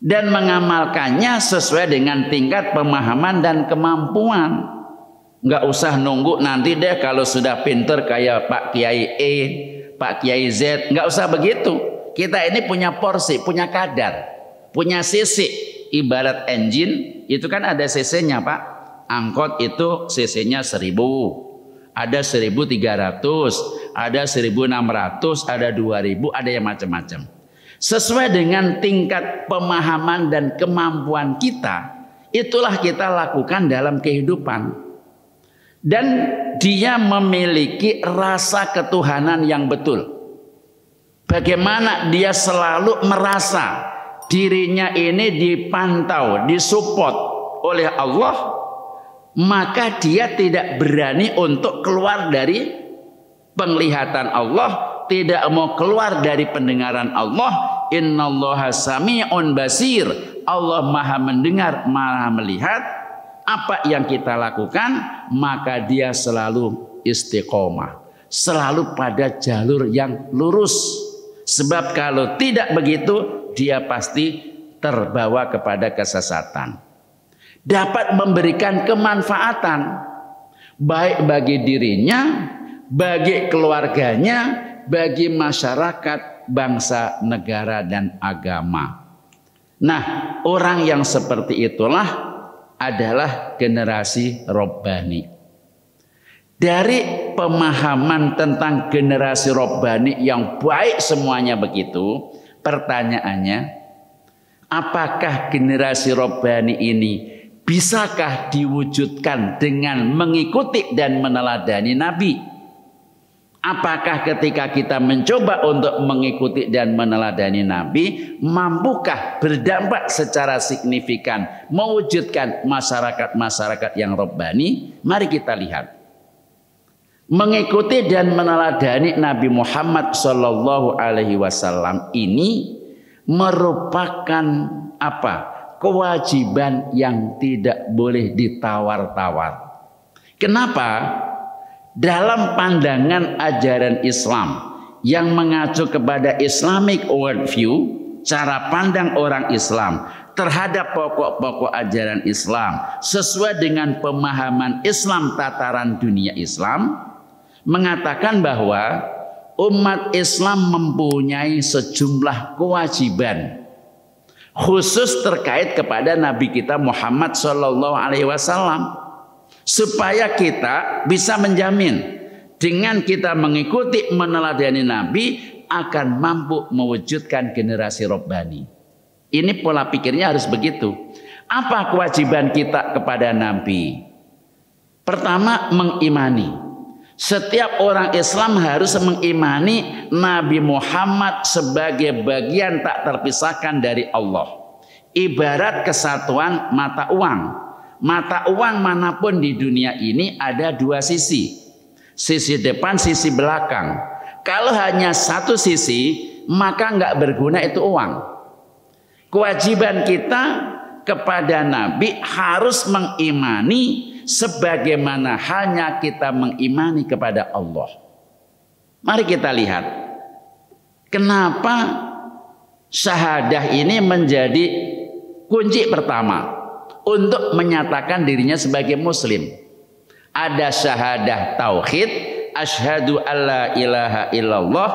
dan mengamalkannya sesuai dengan tingkat pemahaman dan kemampuan. Nggak usah nunggu nanti deh kalau sudah pinter kayak Pak Kiai E, Pak Kiai Z. Nggak usah begitu. Kita ini punya porsi, punya kadar, punya sisi. Ibarat engine itu kan ada cc-nya, Pak. Angkot itu cc-nya 1000, ada 1300, ada 1600, ada 2000, ada yang macam-macam. Sesuai dengan tingkat pemahaman dan kemampuan kita, itulah kita lakukan dalam kehidupan. Dan dia memiliki rasa ketuhanan yang betul. Bagaimana dia selalu merasa dirinya ini dipantau, disupport oleh Allah, maka dia tidak berani untuk keluar dari penglihatan Allah, tidak mau keluar dari pendengaran Allah. Innallaha sami'un basir. Allah maha mendengar, maha melihat apa yang kita lakukan, maka dia selalu istiqomah, selalu pada jalur yang lurus. Sebab kalau tidak begitu, dia pasti terbawa kepada kesesatan. Dapat memberikan kemanfaatan baik bagi dirinya, bagi keluarganya, bagi masyarakat, bangsa, negara, dan agama. Nah, orang yang seperti itulah adalah generasi Rabbani. Dari pemahaman tentang generasi Rabbani yang baik semuanya begitu, pertanyaannya, apakah generasi Rabbani ini bisakah diwujudkan dengan mengikuti dan meneladani Nabi? Apakah ketika kita mencoba untuk mengikuti dan meneladani Nabi, mampukah berdampak secara signifikan mewujudkan masyarakat-masyarakat yang Rabbani? Mari kita lihat. Mengikuti dan meneladani Nabi Muhammad SAW ini merupakan kewajiban yang tidak boleh ditawar-tawar. Kenapa? Dalam pandangan ajaran Islam yang mengacu kepada Islamic worldview, cara pandang orang Islam terhadap pokok-pokok ajaran Islam sesuai dengan pemahaman Islam tataran dunia Islam, mengatakan bahwa umat Islam mempunyai sejumlah kewajiban khusus terkait kepada Nabi kita Muhammad SAW, supaya kita bisa menjamin dengan kita mengikuti meneladani Nabi akan mampu mewujudkan generasi Rabbani. Ini pola pikirnya harus begitu. Apa kewajiban kita kepada Nabi? Pertama, mengimani. Setiap orang Islam harus mengimani Nabi Muhammad sebagai bagian tak terpisahkan dari Allah. Ibarat kesatuan mata uang. Mata uang manapun di dunia ini ada dua sisi. Sisi depan, sisi belakang. Kalau hanya satu sisi, maka nggak berguna itu uang. Kewajiban kita kepada Nabi harus mengimani sebagaimana halnya kita mengimani kepada Allah. Mari kita lihat kenapa syahadah ini menjadi kunci pertama untuk menyatakan dirinya sebagai muslim. Ada syahadah tauhid, asyhadu alla ilaha illallah,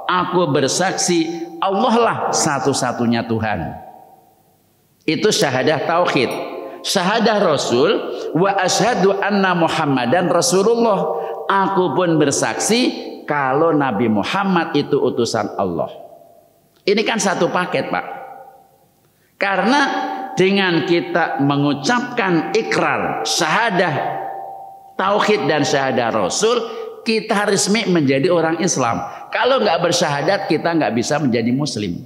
aku bersaksi Allah lah satu-satunya Tuhan. Itu syahadah tauhid. Syahadah Rasul, wa asyhadu anna Muhammadan Rasulullah, aku pun bersaksi kalau Nabi Muhammad itu utusan Allah. Ini kan satu paket, Pak. Karena dengan kita mengucapkan ikrar syahadah tauhid dan syahadah Rasul, kita resmi menjadi orang Islam. Kalau nggak bersyahadat, kita nggak bisa menjadi muslim.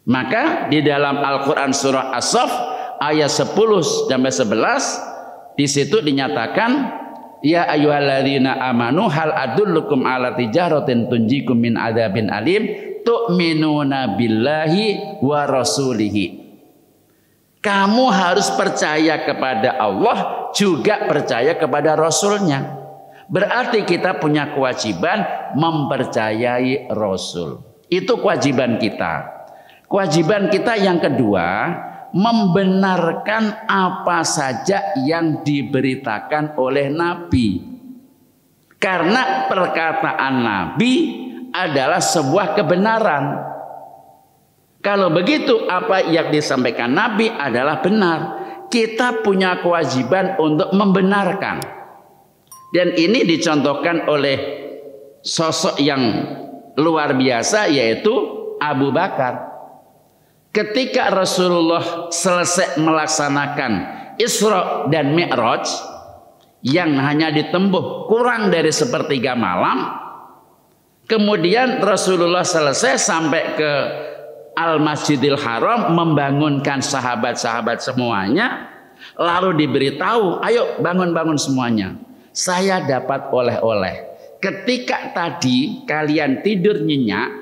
Maka di dalam Al-Quran surah As-Saff ayat 10 sampai 11, di situ dinyatakan, ya ayyuhalladzina amanu hal adullukum ala tijaratin tunjikum min adzabin alim tu'minuna billahi wa rasulihi. Kamu harus percaya kepada Allah, juga percaya kepada Rasulnya. Berarti kita punya kewajiban mempercayai Rasul. Itu kewajiban kita. Kewajiban kita yang kedua, membenarkan apa saja yang diberitakan oleh Nabi. Karena perkataan Nabi adalah sebuah kebenaran. Kalau begitu, apa yang disampaikan Nabi adalah benar. Kita punya kewajiban untuk membenarkan. Dan ini dicontohkan oleh sosok yang luar biasa, yaitu Abu Bakar. Ketika Rasulullah selesai melaksanakan Isra dan Mi'raj yang hanya ditempuh kurang dari sepertiga malam, kemudian Rasulullah selesai sampai ke Al-Masjidil Haram, membangunkan sahabat-sahabat semuanya, lalu diberitahu, ayo bangun-bangun semuanya, saya dapat oleh-oleh. Ketika tadi kalian tidur nyenyak,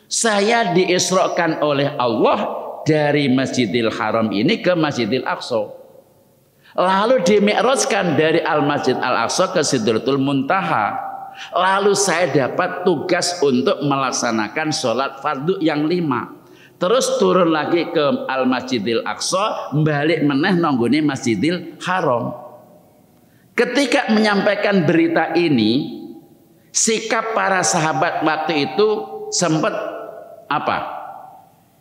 saya diisrokan oleh Allah dari Masjidil Haram ini ke Masjidil Aqsa. Lalu dimi'rajkan dari Al-Masjid Al-Aqsa ke Sidratul Muntaha. Lalu saya dapat tugas untuk melaksanakan sholat fardu yang 5. Terus turun lagi ke Al-Masjidil Aqsa, balik meneh nonggone Masjidil Haram. Ketika menyampaikan berita ini, sikap para sahabat waktu itu sempat apa?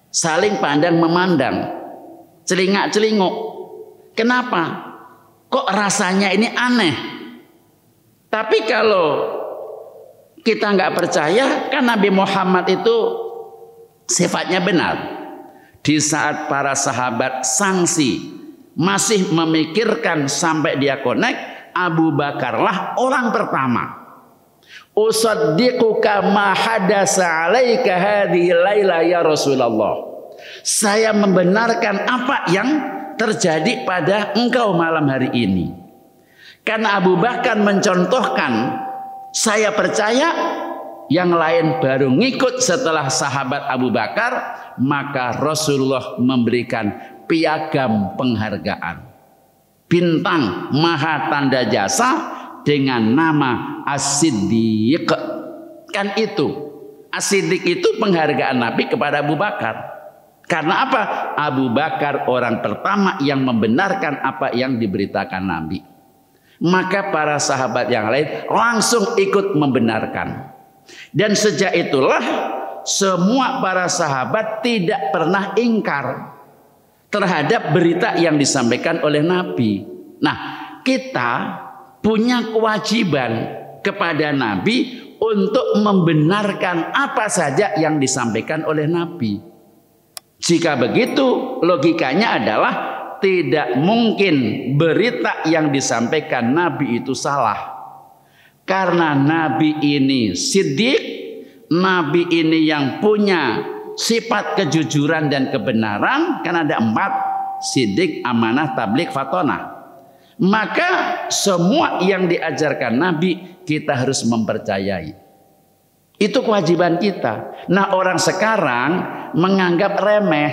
Saling pandang memandang, celingak-celinguk. Kenapa? Kok rasanya ini aneh? Tapi kalau kita nggak percaya, kan Nabi Muhammad itu sifatnya benar. Di saat para sahabat sangsi masih memikirkan sampai dia connect, Abu Bakarlah orang pertama. Usaddiquka ma hadasa alaika hadhihi laila ya Rasulullah. Saya membenarkan apa yang terjadi pada engkau malam hari ini. Karena Abu Bakar mencontohkan, saya percaya, yang lain baru ngikut setelah sahabat Abu Bakar, maka Rasulullah memberikan piagam penghargaan, bintang maha tanda jasa dengan nama As-Siddiq. Kan itu, As-Siddiq itu penghargaan Nabi kepada Abu Bakar. Karena apa? Abu Bakar orang pertama yang membenarkan apa yang diberitakan Nabi. Maka para sahabat yang lain langsung ikut membenarkan. Dan sejak itulah semua para sahabat tidak pernah ingkar terhadap berita yang disampaikan oleh Nabi. Nah, kita punya kewajiban kepada Nabi untuk membenarkan apa saja yang disampaikan oleh Nabi. Jika begitu, logikanya adalah tidak mungkin berita yang disampaikan Nabi itu salah. Karena Nabi ini siddiq, Nabi ini yang punya sifat kejujuran dan kebenaran. Kan ada 4, siddiq, amanah, tabligh, fatonah. Maka semua yang diajarkan Nabi kita harus mempercayai. Itu kewajiban kita. Nah, orang sekarang menganggap remeh.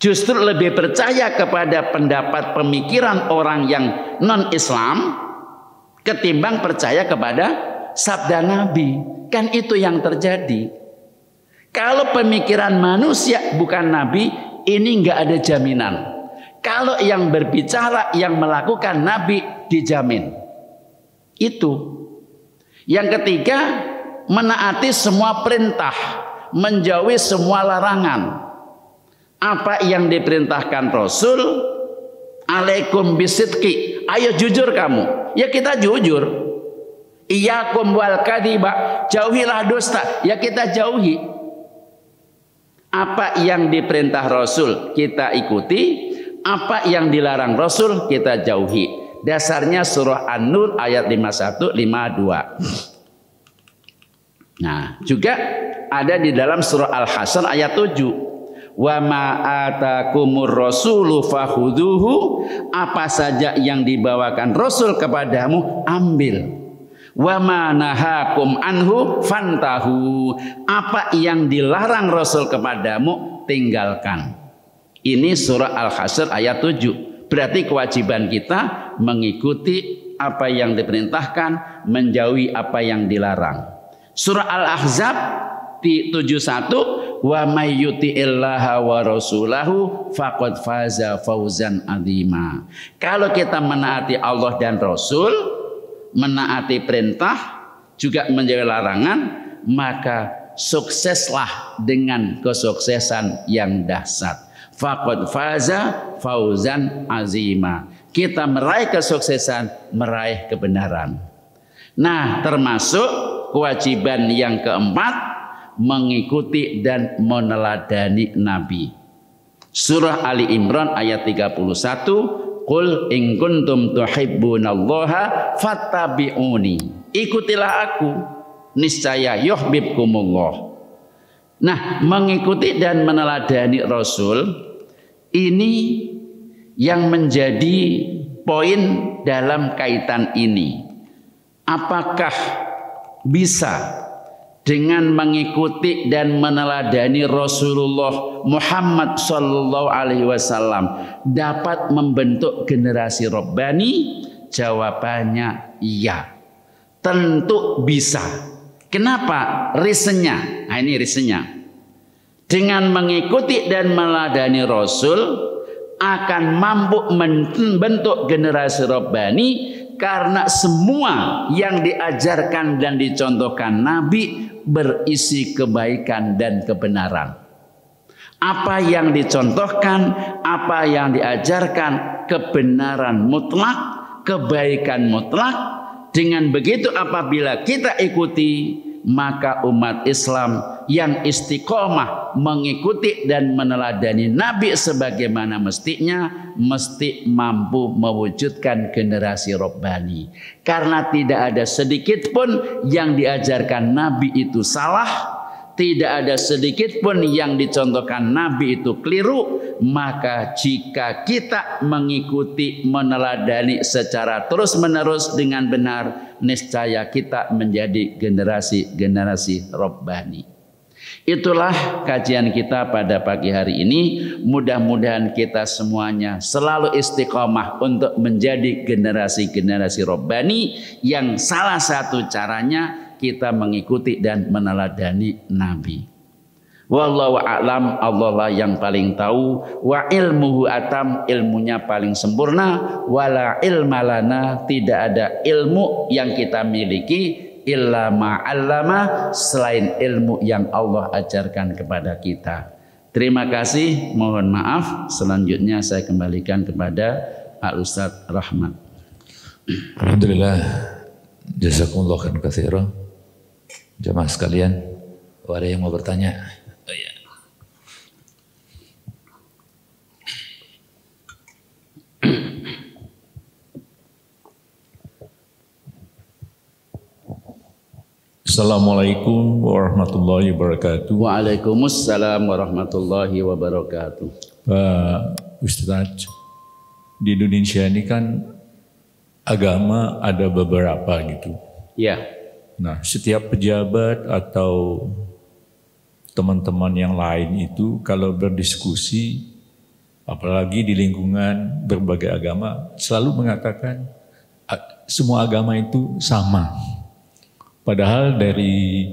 justru lebih percaya kepada pendapat pemikiran orang yang non-Islam ketimbang percaya kepada sabda Nabi. Kan itu yang terjadi. Kalau pemikiran manusia bukan Nabi, ini nggak ada jaminan. Kalau yang berbicara, yang melakukan Nabi, dijamin. Itu. Yang ketiga, menaati semua perintah, menjauhi semua larangan. Apa yang diperintahkan Rasul, alaikum bisidqi, ayo jujur kamu. Ya kita jujur. Iyyakum wal kadhiba, jauhilah dusta. Ya kita jauhi. Apa yang diperintah Rasul kita ikuti, apa yang dilarang Rasul kita jauhi. Dasarnya surah An-Nur ayat 51, 52. Nah, juga ada di dalam surah Al-Hasyr ayat 7. Wa ma atakumur rasulu fakhuduhu, apa saja yang dibawakan Rasul kepadamu ambil. Wa ma nahakum anhu fantahu, apa yang dilarang Rasul kepadamu tinggalkan. Ini surah Al-Hasyr ayat 7. Berarti kewajiban kita mengikuti apa yang diperintahkan, menjauhi apa yang dilarang. Surah Al-Ahzab 71, wa may yuti'illaha wa rasulahu faqad faza fauzan azima. Kalau kita menaati Allah dan Rasul, menaati perintah, juga menjauhi larangan, maka sukseslah dengan kesuksesan yang dahsyat. Faqad faza fauzan azima. Kita meraih kesuksesan, meraih kebenaran. Nah, termasuk kewajiban yang keempat, mengikuti dan meneladani Nabi. Surah Ali Imran ayat 31, qul in kuntum tuhibbunallaha fattabi'uni, ikutilah aku, niscaya yuhibbukumullah. Nah, mengikuti dan meneladani Rasul ini yang menjadi poin dalam kaitan ini. Apakah bisa dengan mengikuti dan meneladani Rasulullah Muhammad sallallahu alaihi wasallam dapat membentuk generasi Rabbani? Jawabannya iya. Tentu bisa. Kenapa? Reasonnya. Nah, ini reasonnya. Dengan mengikuti dan meneladani Rasul akan mampu membentuk generasi Rabbani, karena semua yang diajarkan dan dicontohkan Nabi berisi kebaikan dan kebenaran. Apa yang dicontohkan, apa yang diajarkan, kebenaran mutlak, kebaikan mutlak. Dengan begitu apabila kita ikuti, maka umat Islam yang istiqomah mengikuti dan meneladani Nabi sebagaimana mestinya, mesti mampu mewujudkan generasi Rabbani. Karena tidak ada sedikit pun yang diajarkan Nabi itu salah, tidak ada sedikit pun yang dicontohkan Nabi itu keliru. Maka jika kita mengikuti, meneladani secara terus-menerus dengan benar, niscaya kita menjadi generasi Rabbani. Itulah kajian kita pada pagi hari ini. Mudah-mudahan kita semuanya selalu istiqomah untuk menjadi generasi Rabbani, yang salah satu caranya kita mengikuti dan meneladani Nabi. Wallahu a'lam, Allah lah yang paling tahu. Wa ilmuhu atam, ilmunya paling sempurna. Wala ilma lana, tidak ada ilmu yang kita miliki illa ma'allama, selain ilmu yang Allah ajarkan kepada kita. Terima kasih, mohon maaf. Selanjutnya saya kembalikan kepada Pak Ustadz Rahmat. Alhamdulillah, jazakumullah khairan katsiran. Jamaah sekalian, ada yang mau bertanya? Oh, ya. Assalamualaikum warahmatullahi wabarakatuh. Waalaikumsalam warahmatullahi wabarakatuh. Pak Ustadz, di Indonesia ini kan agama ada beberapa gitu. Ya. Nah, setiap pejabat atau teman-teman yang lain itu kalau berdiskusi apalagi di lingkungan berbagai agama, selalu mengatakan semua agama itu sama. Padahal dari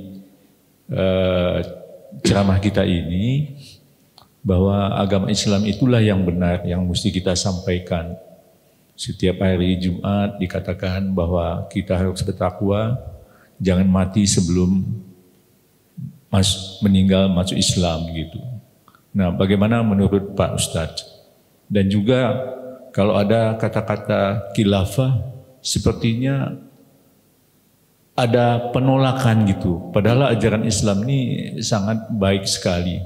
ceramah kita ini, bahwa agama Islam itulah yang benar, yang mesti kita sampaikan. Setiap hari Jumat dikatakan bahwa kita harus bertakwa, jangan mati sebelum meninggal masuk Islam gitu. Nah, bagaimana menurut Pak Ustadz? Dan juga kalau ada kata-kata khilafah, sepertinya ada penolakan gitu. Padahal ajaran Islam ini sangat baik sekali.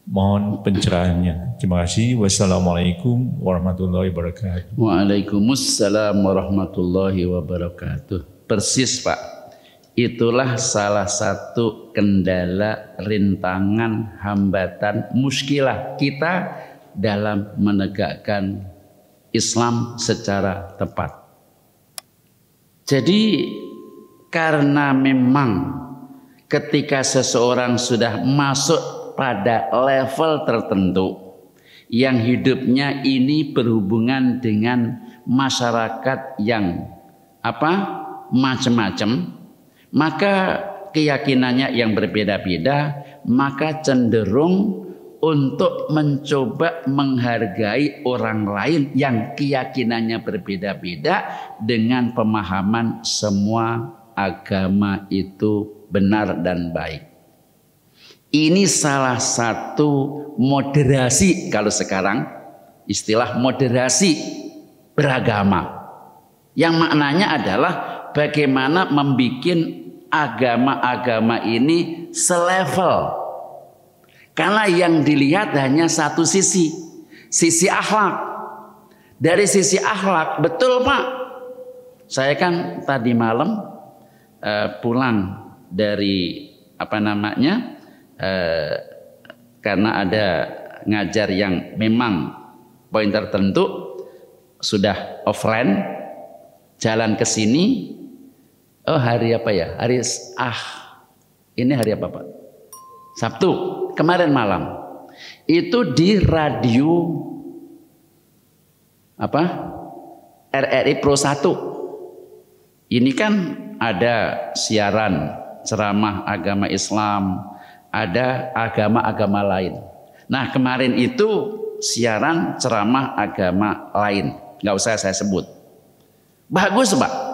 Mohon pencerahannya. Terima kasih. Wassalamualaikum warahmatullahi wabarakatuh. Waalaikumsalam warahmatullahi wabarakatuh. Persis Pak. Itulah salah satu kendala, rintangan, hambatan, muskilah kita dalam menegakkan Islam secara tepat. Jadi karena memang ketika seseorang sudah masuk pada level tertentu yang hidupnya ini berhubungan dengan masyarakat yang macam-macam, maka keyakinannya yang berbeda-beda, maka cenderung untuk mencoba menghargai orang lain yang keyakinannya berbeda-beda dengan pemahaman semua agama itu benar dan baik. Ini salah satu moderasi, kalau sekarang istilah moderasi beragama, yang maknanya adalah bagaimana membuat agama-agama ini selevel. Karena yang dilihat hanya satu sisi akhlak. Dari sisi akhlak, betul Pak. Saya kan tadi malam pulang dari karena ada ngajar yang memang poin tertentu, sudah offline, jalan ke sini. Oh, hari apa ya? Ini hari apa Pak? Sabtu, kemarin malam. Itu di radio RRI Pro 1. Ini kan ada siaran ceramah agama Islam, ada agama-agama lain. Nah, kemarin itu siaran ceramah agama lain. Nggak usah saya sebut. Bagus Pak.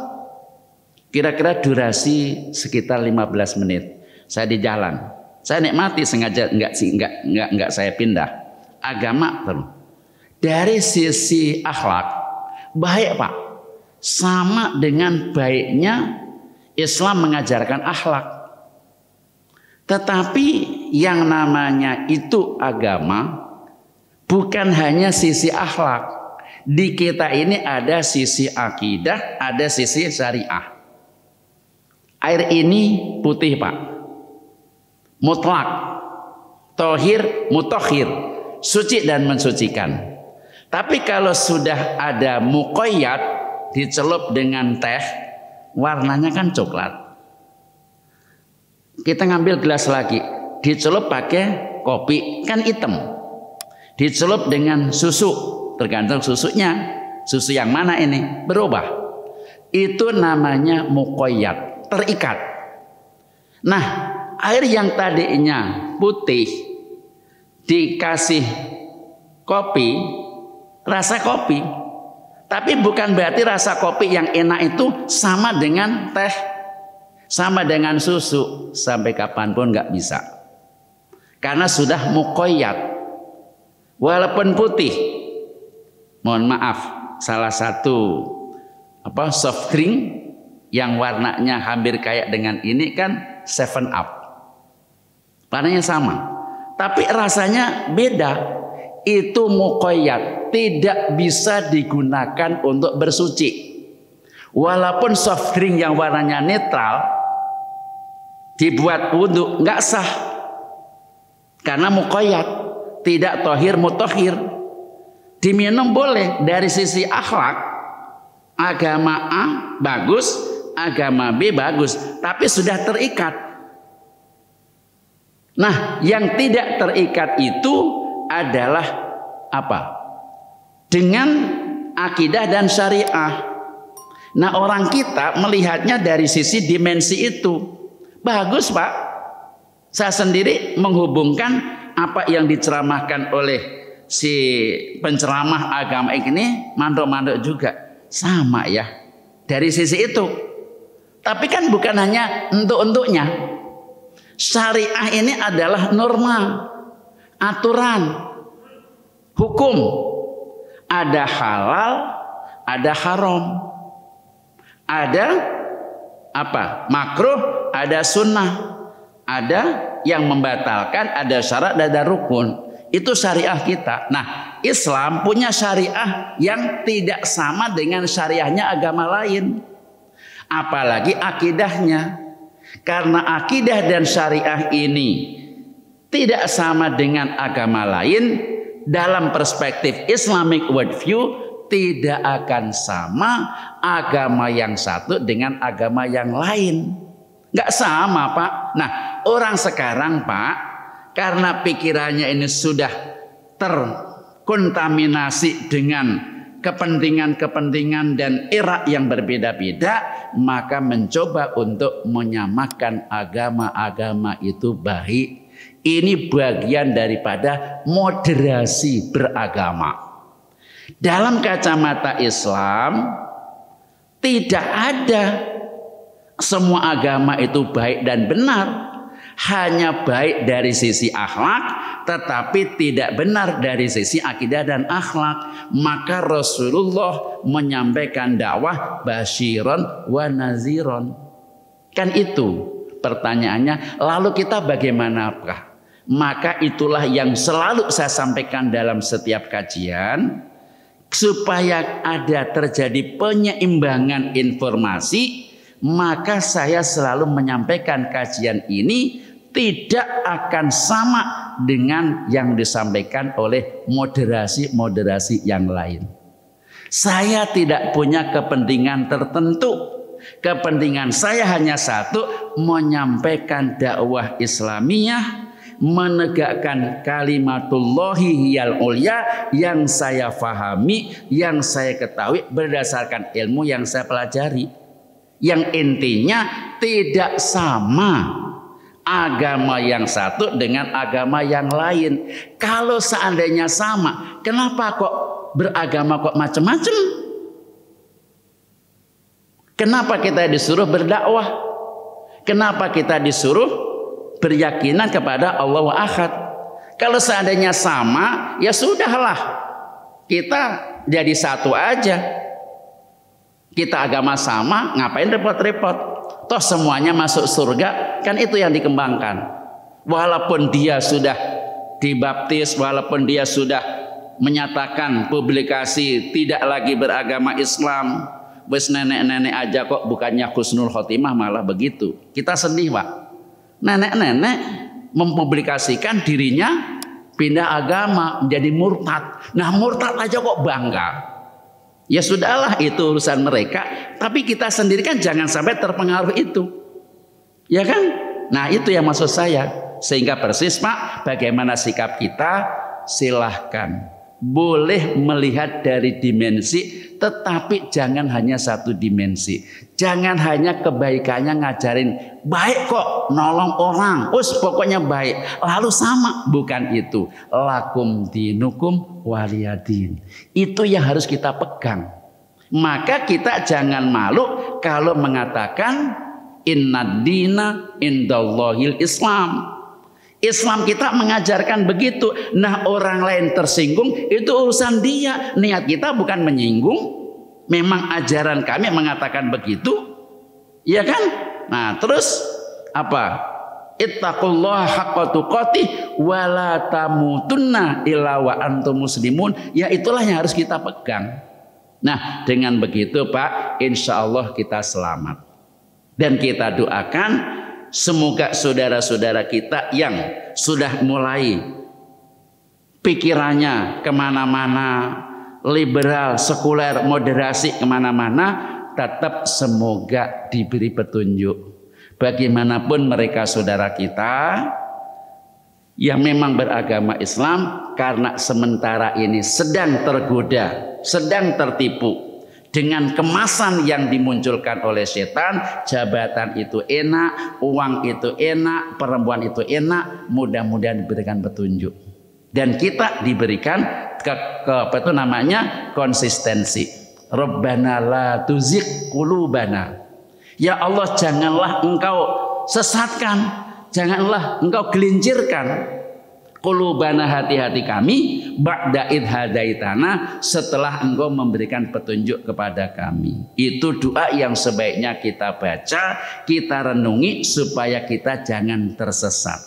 Kira-kira durasi sekitar 15 menit. Saya di jalan. Saya nikmati, sengaja enggak saya pindah. Agama terus. Dari sisi akhlak baik Pak. Sama dengan baiknya Islam mengajarkan akhlak. Tetapi yang namanya itu agama bukan hanya sisi akhlak. Di kita ini ada sisi akidah, ada sisi syariah. Air ini putih Pak, mutlak, tohir, mutohir, suci dan mensucikan. Tapi kalau sudah ada muqayyad, dicelup dengan teh, warnanya kan coklat. Kita ngambil gelas lagi, dicelup pakai kopi, kan hitam. Dicelup dengan susu, tergantung susunya. Susu yang mana ini? Berubah. Itu namanya muqayyad, terikat. Nah, air yang tadinya putih dikasih kopi, rasa kopi. Tapi bukan berarti rasa kopi yang enak itu sama dengan teh, sama dengan susu. Sampai kapanpun nggak bisa. Karena sudah muqayyad. Walaupun putih, mohon maaf, salah satu soft drink yang warnanya hampir kayak dengan ini kan 7 Up. Warnanya sama. Tapi rasanya beda. Itu muqayyad, tidak bisa digunakan untuk bersuci. Walaupun soft drink yang warnanya netral dibuat wudhu nggak sah. Karena muqayyad, tidak tohir mutohir. Diminum boleh. Dari sisi akhlak, agama A bagus, agama B bagus, tapi sudah terikat. Nah, yang tidak terikat itu adalah apa? Dengan akidah dan syariah. Nah, orang kita melihatnya dari sisi dimensi itu. Bagus, Pak. Saya sendiri menghubungkan apa yang diceramahkan oleh si penceramah agama ini, mandok-mandok juga. Sama ya. Dari sisi itu. Tapi kan bukan hanya untuk-untuknya. Syariah ini adalah norma, aturan, hukum. Ada halal, ada haram. Ada apa? Makruh, ada sunnah. Ada yang membatalkan, ada syarat, ada rukun. Itu syariah kita. Nah, Islam punya syariah yang tidak sama dengan syariahnya agama lain. Apalagi akidahnya. Karena akidah dan syariah ini tidak sama dengan agama lain, dalam perspektif Islamic worldview tidak akan sama agama yang satu dengan agama yang lain. Nggak sama, Pak. Nah, orang sekarang, Pak, karena pikirannya ini sudah terkontaminasi dengan kepentingan-kepentingan dan era yang berbeda-beda, maka mencoba untuk menyamakan agama-agama itu baik. Ini bagian daripada moderasi beragama. Dalam kacamata Islam, tidak ada semua agama itu baik dan benar. Hanya baik dari sisi akhlak, tetapi tidak benar dari sisi akidah dan akhlak. Maka Rasulullah menyampaikan dakwah basyiron wa naziron. Kan itu pertanyaannya. Lalu kita bagaimanakah? Maka itulah yang selalu saya sampaikan dalam setiap kajian. Supaya ada terjadi penyeimbangan informasi, maka saya selalu menyampaikan kajian ini tidak akan sama dengan yang disampaikan oleh moderasi-moderasi yang lain. Saya tidak punya kepentingan tertentu. Kepentingan saya hanya satu, menyampaikan dakwah Islamiyah, menegakkan kalimatullahi hiyal ulya yang saya fahami, yang saya ketahui berdasarkan ilmu yang saya pelajari. Yang intinya tidak sama agama yang satu dengan agama yang lain. Kalau seandainya sama, kenapa kok beragama kok macam-macam? Kenapa kita disuruh berdakwah? Kenapa kita disuruh beryakinan kepada Allah Ahad? Kalau seandainya sama, ya sudahlah, kita jadi satu aja. Kita agama sama, ngapain repot-repot? Toh semuanya masuk surga, kan itu yang dikembangkan. Walaupun dia sudah dibaptis, walaupun dia sudah menyatakan publikasi tidak lagi beragama Islam, wes nenek-nenek aja kok bukannya husnul khotimah malah begitu. Kita sedih, Pak. Nenek-nenek mempublikasikan dirinya pindah agama menjadi murtad. Nah, murtad aja kok bangga. Ya sudahlah, itu urusan mereka. Tapi kita sendiri kan jangan sampai terpengaruh itu. Ya kan? Nah, itu yang maksud saya. Sehingga persis, Pak, bagaimana sikap kita? Silahkan. Boleh melihat dari dimensi, tetapi jangan hanya satu dimensi. Jangan hanya kebaikannya ngajarin baik kok, nolong orang, pokoknya baik, lalu sama. Bukan itu. Lakum dinukum waliyadin. Itu yang harus kita pegang. Maka kita jangan malu kalau mengatakan innad dina indallahil Islam. Islam kita mengajarkan begitu. Nah, orang lain tersinggung, itu urusan dia. Niat kita bukan menyinggung. Memang ajaran kami mengatakan begitu. Iya kan? Nah, terus apa? Ittaqullaha haqqa tuqatih wa la tamutunna illa wa antum muslimun. Ya, itulah yang harus kita pegang. Nah, dengan begitu, Pak, insya Allah kita selamat. Dan kita doakan semoga saudara-saudara kita yang sudah mulai pikirannya kemana-mana, liberal, sekuler, moderasi kemana-mana, tetap semoga diberi petunjuk. Bagaimanapun mereka saudara kita, yang memang beragama Islam karena sementara ini sedang tergoda, sedang tertipu dengan kemasan yang dimunculkan oleh setan. Jabatan itu enak, uang itu enak, perempuan itu enak. Mudah-mudahan diberikan petunjuk dan kita diberikan konsistensi. Rabbana la tuzigh qulubana. Ya Allah, janganlah engkau sesatkan, janganlah engkau gelincirkan qulubana, hati-hati kami, ba'da idh hadaitana, setelah engkau memberikan petunjuk kepada kami. Itu doa yang sebaiknya kita baca, kita renungi supaya kita jangan tersesat.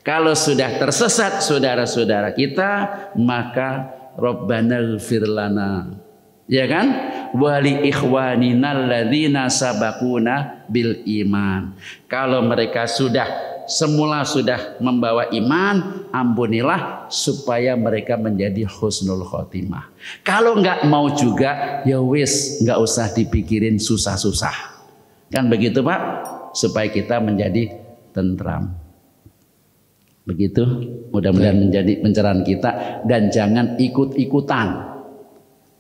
Kalau sudah tersesat saudara-saudara kita, maka Rabbana ighfir lana, ya kan, wali ikhwanina alladzina sabaquna bil iman. Kalau mereka semula sudah membawa iman, ampunilah supaya mereka menjadi husnul khotimah. Kalau nggak mau juga, ya wis, nggak usah dipikirin susah-susah. Kan begitu Pak, supaya kita menjadi tentram. Begitu, mudah-mudahan menjadi pencerahan kita, dan jangan ikut-ikutan.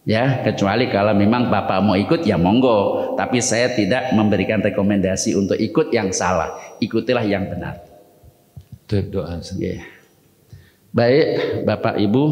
Ya, kecuali kalau memang Bapak mau ikut ya monggo, tapi saya tidak memberikan rekomendasi untuk ikut yang salah. Ikutilah yang benar. Berdoa. Yeah. Baik, Bapak Ibu,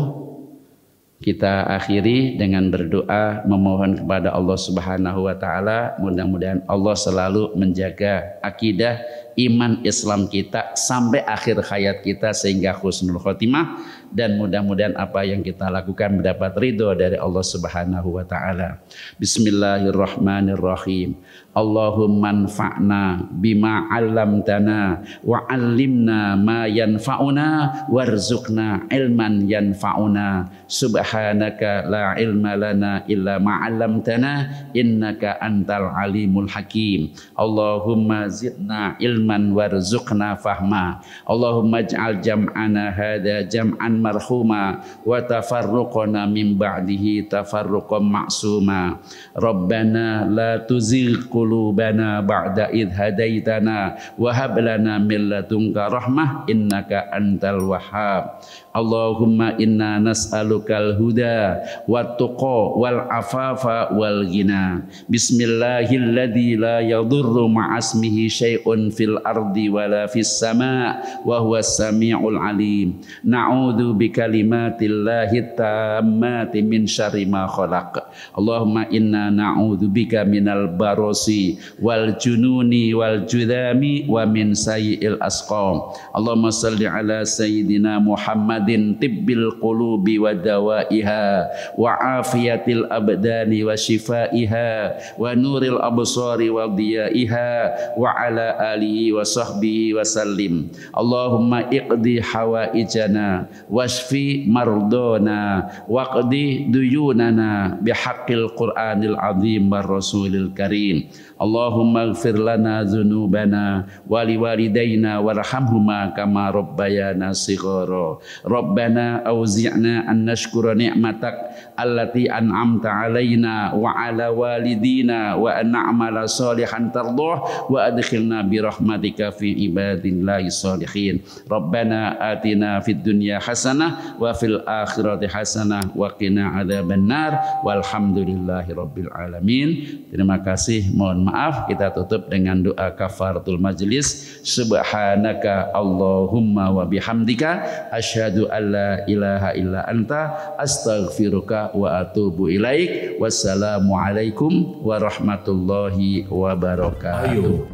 kita akhiri dengan berdoa memohon kepada Allah Subhanahu wa taala, mudah-mudahan Allah selalu menjaga akidah iman Islam kita sampai akhir hayat kita sehingga husnul khotimah, dan mudah-mudahan apa yang kita lakukan mendapat ridho dari Allah Subhanahu wa taala. Bismillahirrahmanirrahim. Allahumma anfa'na bima 'allamtana wa 'allimna ma yanfa'una warzuqna ilman yanfa'una. Subhanaka la ilma lana illa ma 'allamtana innaka antal alimul hakim. Allahumma zidna ilman warzuqna fahma. Allahumma ij'al jam'ana hadza jam'an marhuma wa tafarruqana min ba'dihi tafarruqan ma'suma. Rabbana la tuzigh qulubana ba'da idh hadaitana wa hab lana min ladunka rahmah innaka antal wahhab. Allahumma inna nas'alukal huda wat tuqa wal afafa wal ghina. Bismillahilladzi la yadurru ma'asmihi syai'un fil ardi wala fis sama' wa huwas sami'ul alim. Na'udzu bikalimatillahi tammati min syarri ma khalaq. Allahumma inna na'udzu bika minal barosi wal jununi wal judami wa min sayyi'il asqam. Allahumma salli ala sayyidina Muhammad tibbil qulubi wa dawaiha wa afiyatil abdani wa shifaiha wa nuril absari wa diyaiha wa ala alihi wa sahbihi wa sallim. Allahumma iqdi hawaijana washfi mardona waqdi duyunana bihaqqil Qur'anil azim wa rasulil karim. Allahumma ighfir lana dzunubana wa liwalidayna warhamhuma kama rabbayana shighara. Rabbana auzi'na an nashkura ni'matak allati an'amta alaina wa ala walidina wa an na'mala salihan tardah wa adkhilna bi rahmatika fi ibadillahi salihin. Rabbana atina fid dunya hasanah wa fil akhirati hasanah wa qina adzabannar walhamdulillahi rabbil alamin. Terima kasih, mohon maaf, kita tutup dengan doa kafaratul majlis. Subhanaka Allahumma wa bihamdika asyhadu an la ilaha illa anta astaghfiruka wa atubu ilaik. Wassalamu alaikum warahmatullahi wabarakatuh. Ayo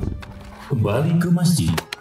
kembali ke masjid.